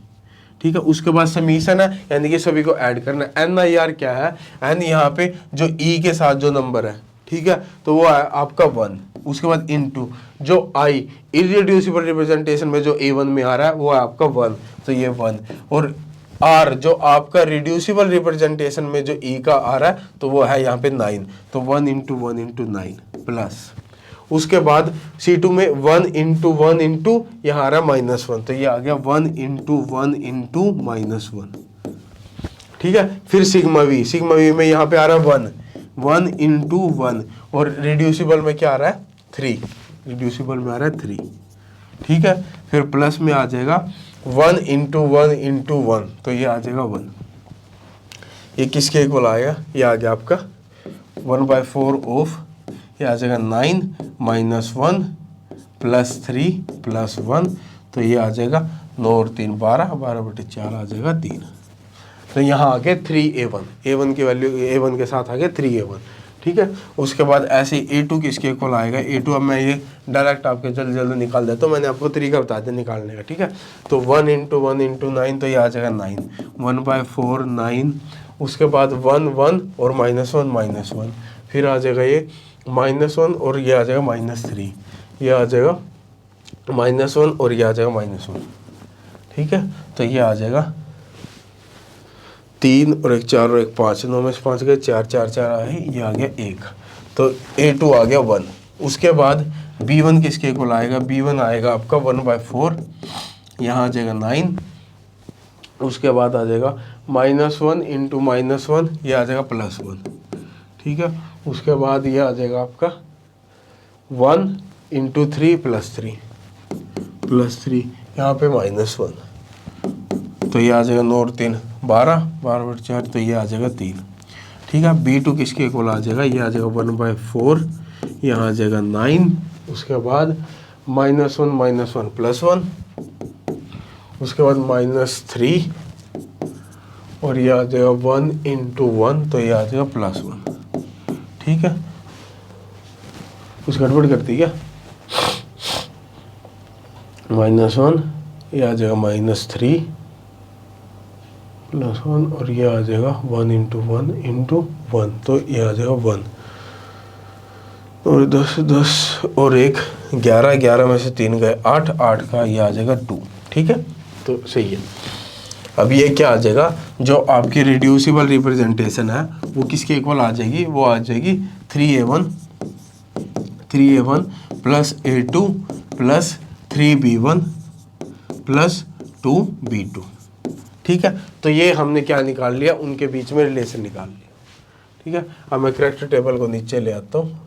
ठीक है। उसके बाद समीशन है, यानी कि सभी को ऐड करना है। NIR क्या है, N यहाँ पे जो E के साथ जो नंबर है, ठीक है, तो वो है आपका 1। उसके बाद इनटू जो I इररिड्यूसिबल रिप्रेजेंटेशन में जो A1 में आ रहा है वो है आपका 1, तो ये 1, और R जो आपका रिड्यूसिबल रिप्रेजेंटेशन में जो E का आ रहा है तो वो है यहाँ पे 9, तो 1 × 1 × 9 प्लस, उसके बाद C2 में 1 × 1 × यहाँ आ रहा है -1, तो ये आ गया 1 × 1 × -1, ठीक है। फिर सिग्मा V में यहाँ पे आ रहा है 1 × 1, और रिड्यूसिबल में क्या आ रहा है 3, रिड्यूसिबल में आ रहा है 3, ठीक है। फिर प्लस में आ जाएगा 1 × 1 × 1, तो ये आ जाएगा 1। ये किसके इक्वल आएगा, ये आ गया आपका 1/4 ऑफ, ये आ जाएगा 9 -1 + 3 + 1, तो ये आ जाएगा 9 और 3 12, 12/4 आ जाएगा 3। तो यहाँ आगे 3A1 की वैल्यू A1 के साथ आगे 3A1, ठीक है। उसके बाद ऐसे ही A2 किसके इक्वल आएगा, A2 अब मैं ये डायरेक्ट आपके जल्दी निकाल देता हूँ, मैंने आपको तरीका बता दिया निकालने का, ठीक है। तो 1 × 1 × 9, तो ये आ जाएगा 9, 1/4 9, उसके बाद 1 1 और -1 -1, फिर आ जाएगा ये -1 और ये आ जाएगा -3, ये आ जाएगा -1 और ये आ जाएगा -1, ठीक है। तो ये आ जाएगा 3 और 1 4 और 1 5, 9 में से 5 गए 4 4 4 आए, ये आ गया 1, तो A2 आ गया 1। उसके बाद B1 किसके इक्वल आएगा, B1 आएगा आपका 1/4, यहाँ आ जाएगा 9, उसके बाद आ जाएगा -1 × -1, ये आ जाएगा +1, ठीक है। उसके बाद ये आ जाएगा आपका 1 × 3 + 3, यहाँ पे -1, तो ये आ जाएगा 9 और 3 12, 12/4, तो ये आ जाएगा 3, ठीक है। B2 किसके इक्वल आ जाएगा, ये आ जाएगा 1/4, यहाँ आ जाएगा 9, उसके बाद -1 -1 +1, उसके बाद -3, और ये आ जाएगा 1 × 1, तो ये आ जाएगा +1, ठीक है। कुछ गड़बड़ करती क्या, -1, ये आ जाएगा -3 +1, और ये आ जाएगा 1 × 1 × 1, तो ये आ जाएगा 1, और 10 10 और 1 11, 11 में से 3 गए 8, 8 का ये आ जाएगा 2, ठीक है। तो सही है। अब ये क्या आ जाएगा, जो आपकी रिड्यूसिबल रिप्रेजेंटेशन है वो किसके इक्वल आ जाएगी, वो आ जाएगी 3A1 + A2 + 3b1 plus 2b2। ठीक है, तो ये हमने क्या निकाल लिया, उनके बीच में रिलेशन निकाल लिया। ठीक है, अब मैं करैक्टर टेबल को नीचे ले आता हूँ।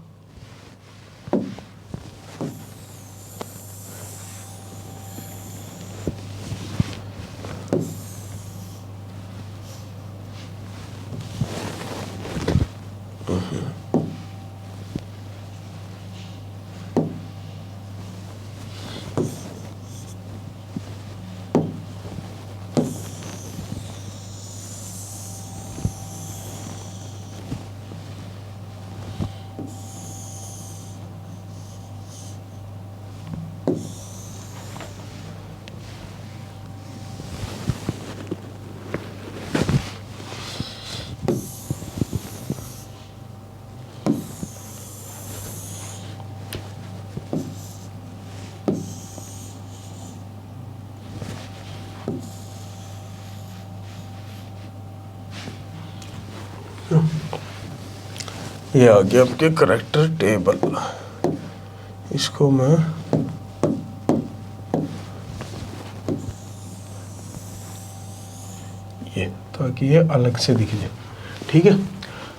ये आ गया आपके करैक्टर टेबल। इसको मैं ये, ताकि ये अलग से दिख जाए। ठीक है,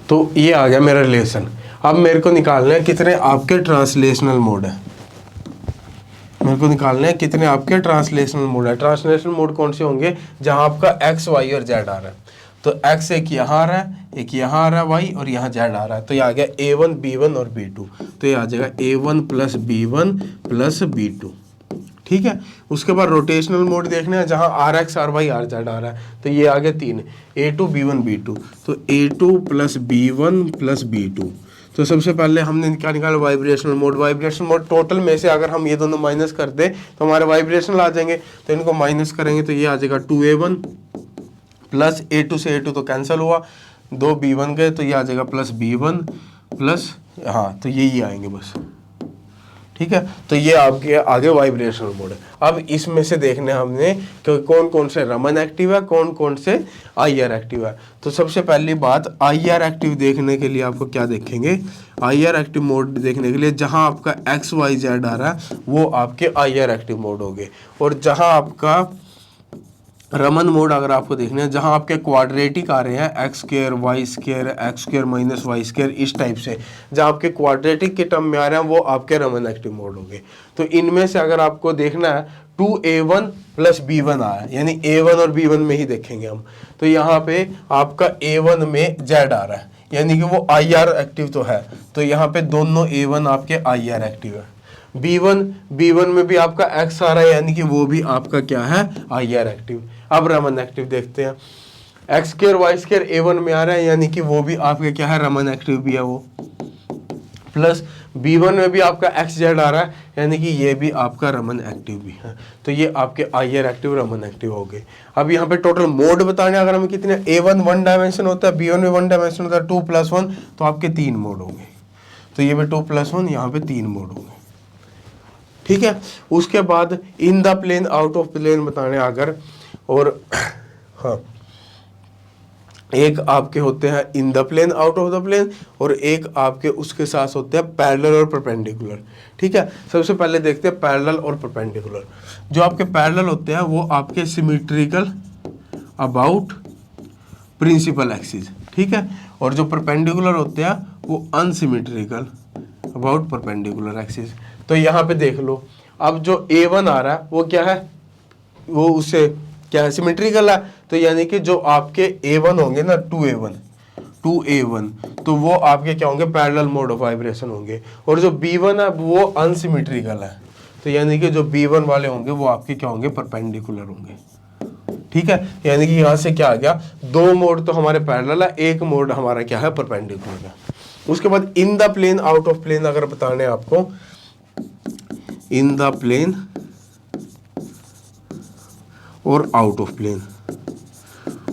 तो ये आ गया मेरा रिलेशन। अब मेरे को निकालना है कितने आपके ट्रांसलेशनल मोड है। मेरे को निकालना है कितने आपके ट्रांसलेशनल मोड है। ट्रांसलेशनल मोड कौन से होंगे, जहां आपका एक्स वाई और जेड आ रहा है। तो x एक यहाँ आ रहा है, एक यहाँ आ रहा है y, और यहाँ z आ रहा है। तो ये आ गया a1 b1 और b2। तो ये आ जाएगा a1 plus b1 plus b2। ठीक है, उसके बाद रोटेशनल मोड देखना है, जहाँ rx ry rz आ रहा है। तो ये आ गया 3 a2 b1 b2। तो a2 plus b1 plus b2। तो सबसे पहले हमने क्या निकाला, vibrational mode. Vibrational mode total में से अगर हम ये दोनों माइनस कर दें तो हमारे वाइब्रेशनल आ जाएंगे। तो इनको माइनस करेंगे तो ये आ जाएगा 2a1 प्लस a2 से a2 तो कैंसिल हुआ, 2b1 गए तो ये आ जाएगा प्लस b1 प्लस, हाँ तो यही आएंगे बस। ठीक है, तो ये आपके आगे वाइब्रेशनल मोड है। अब इसमें से देखने हमने कि कौन कौन से रमन एक्टिव है, कौन कौन से IR एक्टिव है। तो सबसे पहली बात, IR एक्टिव देखने के लिए आपको क्या देखेंगे, IR एक्टिव मोड देखने के लिए जहां आपका XYZ आ रहा है वो आपके IR एक्टिव मोड हो गए। और जहां आपका रमन मोड अगर आपको देखना है, जहां आपके क्वाड्रेटिक आ रहे हैं x square y square x square minus y square, इस टाइप से जहां आपके क्वाड्रेटिक के टर्म में आ रहे हैं वो आपके रमन एक्टिव मोड हो गए। तो इनमें से अगर आपको देखना है 2a1 प्लस b1 आया, यानी a1 और b1 में ही देखेंगे हम। तो यहाँ पे आपका a1 में z आ रहा है, यानी कि वो IR एक्टिव तो है। तो यहाँ पे दोनों a1 आपके IR एक्टिव है। b1 में भी आपका x आ रहा है, यानी कि वो भी आपका क्या है, IR एक्टिव। अब रमन एक्टिव देखते हैं, x square y square a1 में आ रहा है, यानी कि वो भी आपके क्या है, रमन एक्टिव भी है वो। प्लस b1 में भी आपका XZ आ रहा है, यानी कि ये भी आपका रमन एक्टिव भी है। तो ये आपके IR एक्टिव रमन एक्टिव हो गए। अब यहाँ पे टोटल मोड बताने अगर हमें कितने, a1 1 डायमेंशन होता है, b1 में 1 डायमेंशन होता है, 2 + 1, तो आपके 3 मोड होंगे। तो ये भी 2 + 1, यहाँ पे 3 मोड होंगे। ठीक है, उसके बाद in the plane out of plane बताने अगर, और हाँ एक आपके होते हैं in the plane out of the plane, और एक आपके उसके साथ होते हैं पैरेलल और परपेंडिकुलर। ठीक है, सबसे पहले देखते हैं पैरेलल और परपेंडिकुलर। जो आपके पैरेलल होते हैं वो आपके सिमेट्रिकल अबाउट प्रिंसिपल एक्सिस। ठीक है, और जो परपेंडिकुलर होते हैं वो अनसिमेट्रिकल अबाउट परपेंडिकुलर एक्सिस। तो यहाँ पे देख लो, अब जो a1 आ रहा है वो क्या है, वो उससे क्या है, सिमेट्रिकल है। तो यानी कि जो आपके a1 होंगे ना, 2a1, तो वो आपके क्या होंगे, पैरेलल मोड ऑफ वाइब्रेशन होंगे। और जो b1 है वो अनसिमेट्रिकल है। तो यानी कि जो b1 वाले होंगे वो आपके क्या होंगे, परपेंडिकुलर होंगे। ठीक है, यानी कि यहाँ से क्या आ गया, 2 मोड तो हमारे पैरेलल है, 1 मोड हमारा क्या है, परपेंडिकुलर है। उसके बाद in the plane out of plane अगर बताने आपको, इन द प्लेन और आउट ऑफ प्लेन,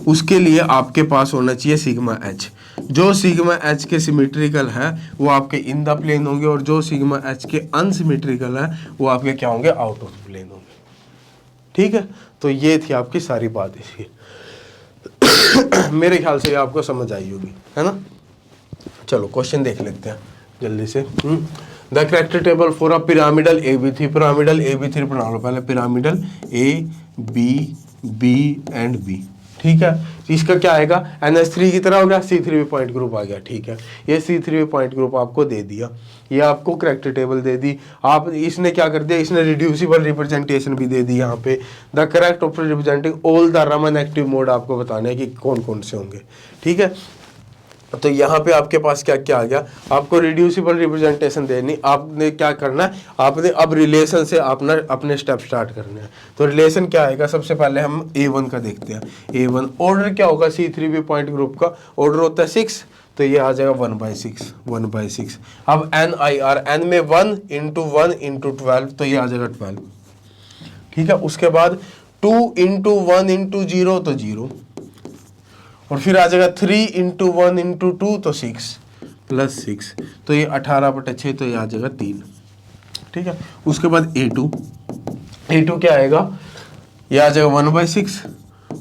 उसके लिए आपके पास होना चाहिए सिग्मा एच। जो सिग्मा एच के सिमेट्रिकल है वो आपके इन द प्लेन होंगे, और जो सिग्मा एच के अनसिमेट्रिकल है वो आपके क्या होंगे, आउट ऑफ प्लेन होंगे। ठीक है, तो ये थी आपकी सारी बात इसकी। मेरे ख्याल से ये आपको समझ आई होगी, है ना। चलो क्वेश्चन देख लेते हैं जल्दी से। The correct table for a pyramidal ABC, pyramidal ABC बना लो पहले, pyramidal A B and B, ठीक है। इसका क्या आएगा, NH3 की तरह हो गया, C3 पॉइंट ग्रुप आ गया, ठीक है। ये C3 पॉइंट ग्रुप आपको दे दिया, ये आपको करेक्ट टेबल दे दी। आप इसने क्या कर दिया, इसने रिड्यूसिबल रिप्रेजेंटेशन भी दे दी यहाँ पे। The correct of representing all the Raman active mode आपको बताना है कि कौन कौन से होंगे, ठीक है। तो यहाँ पे आपके पास क्या क्या आ गया, आपको रिड्यूसिबल रिप्रेजेंटेशन देनी, आपने क्या करना है, आपने अब रिलेशन से अपने स्टेप स्टार्ट करने हैं। तो रिलेशन क्या आएगा, सबसे पहले हम A1 का देखते हैं। A1 ऑर्डर क्या होगा, C3 पॉइंट ग्रुप का ऑर्डर होता है 6, तो ये आ जाएगा 1/6। अब NIR, N में 1 × 1 × 12, तो ये आ जाएगा 12, ठीक है। उसके बाद 2 × 1 × 0, तो 0, और फिर आ जाएगा 3 × 1 × 2, तो 6 + 6, तो ये 18/6, तो ये आ जाएगा 3, ठीक है। उसके बाद A2 क्या आएगा, ये आ जाएगा 1/6,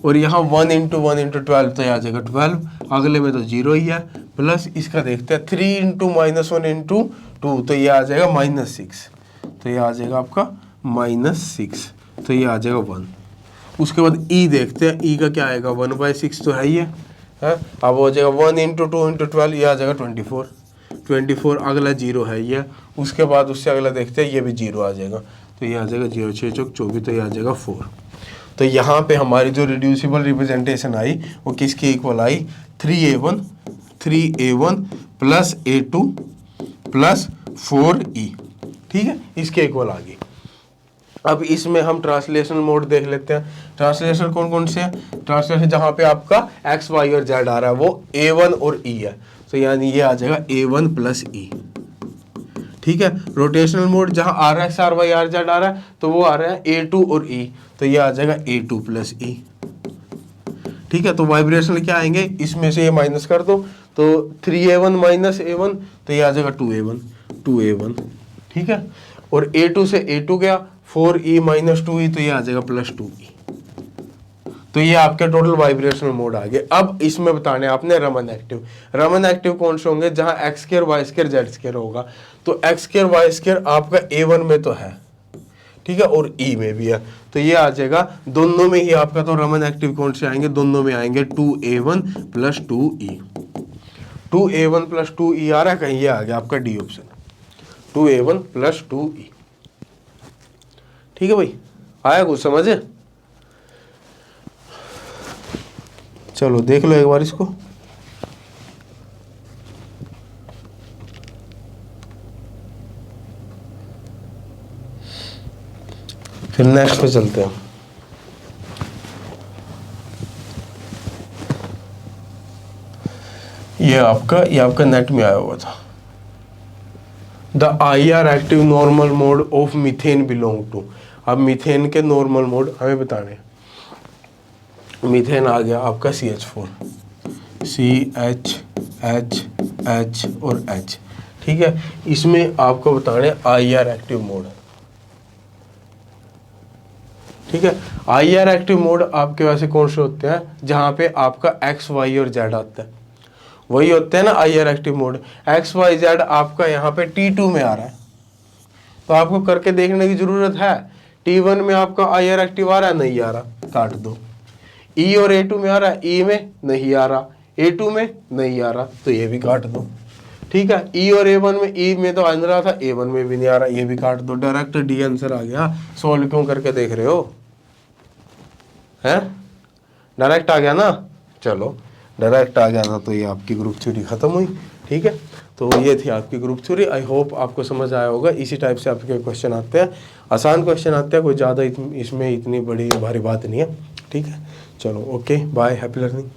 और यहाँ 1 × 1 × 12, तो ये आ जाएगा 12, अगले में तो 0 ही है, प्लस इसका देखते हैं 3 × -1 × 2, तो ये आ जाएगा -6, तो ये आ जाएगा आपका -6, तो ये आ जाएगा 1। उसके बाद E देखते हैं, E का क्या आएगा, 1/6 तो है ही है, अब हो जाएगा 1 × 2 × 12, ये आ जाएगा 24, अगला 0 है ये। उसके बाद उससे अगला देखते हैं, ये भी 0 आ जाएगा, तो ये आ जाएगा 0 6 चौक 24, तो ये आ जाएगा 4। तो यहाँ पे हमारी जो रिड्यूसिबल रिप्रेजेंटेशन आई वो किसके इक्वल आई, 3A1 + A2 + 4E, ठीक है, इसके इक्वल आ गई। अब इसमें हम ट्रांसलेशन मोड देख लेते हैं। ट्रांसलेशन कौन कौन से हैं, ट्रांसलेशन जहाँ पे आपका X Y और Z आ रहा है वो A1 और E है, तो यानी ये आ जाएगा A1 + E, ठीक है। रोटेशनल मोड जहाँ RX R Y R Z आ रहा है तो वो आ रहा है A2 और E, तो ये आ जाएगा A2 + E, ठीक है। तो वाइब्रेशनल क्या आएंगे, इसमें से ये माइनस कर दो, तो 3A1 - A1, तो ये आ जाएगा 2A1, ठीक है। और A2 से A2 गया, 4E - 2E, तो ये आ जाएगा +2E। तो ये आपके टोटल वाइब्रेशनल मोड आ गए। अब इसमें बताने आपने रमन एक्टिव कौन से होंगे, जहां X2 Y2 Z2 होगा। तो X2 Y2 आपका A1 में तो है, ठीक है, और E में भी है, तो ये आ जाएगा दोनों में ही आपका। तो रमन एक्टिव कौन से आएंगे, दोनों में आएंगे 2A1 + 2E। 2A1 + 2E आ रहा है कहीं, ये आ गया आपका D ऑप्शन, 2A1 + 2E, ठीक है भाई, आया कुछ समझ है। चलो देख लो एक बार इसको। फिर नेक्स्ट पे चलते हैं। ये आपका नेट में आया हुआ था। The IR active normal mode of methane belong to. अब मीथेन के नॉर्मल मोड हमें बताने। मीथेन आ गया आपका CH4, CH H H और H, ठीक है। इसमें आपको बताने IR एक्टिव मोड, ठीक है। IR एक्टिव मोड आपके वैसे कौन से होते हैं, जहाँ पे आपका X Y और Z आता है, वही होते हैं ना IR active mode. X Y Z आपका यहाँ पे T2 में आ रहा है, तो आपको करके देखने की जरूरत है। T1 में आपका IR एक्टिव आ रहा है, नहीं आ रहा, काट दो। E और A2 में आ रहा है, E में नहीं आ रहा, A2 में नहीं आ रहा, तो ये भी काट दो, ठीक है। E और A1 में, E में तो आ रहा था, A1 में भी नहीं आ रहा, ये भी काट दो। डायरेक्ट D आंसर आ गया। सॉल्व क्यों करके देख रहे हो, हैं, डायरेक्ट आ गया ना। चलो डायरेक्ट आ गया था, तो ये आपकी ग्रुप थ्योरी खत्म हुई, ठीक है। तो ये थी आपकी ग्रुप थ्योरी। आई होप आपको समझ आया होगा। इसी टाइप से आपके क्वेश्चन आते हैं, आसान क्वेश्चन आते हैं, कोई ज़्यादा इसमें इतनी बड़ी भारी बात नहीं है, ठीक है। चलो ओके, बाय, हैप्पी लर्निंग।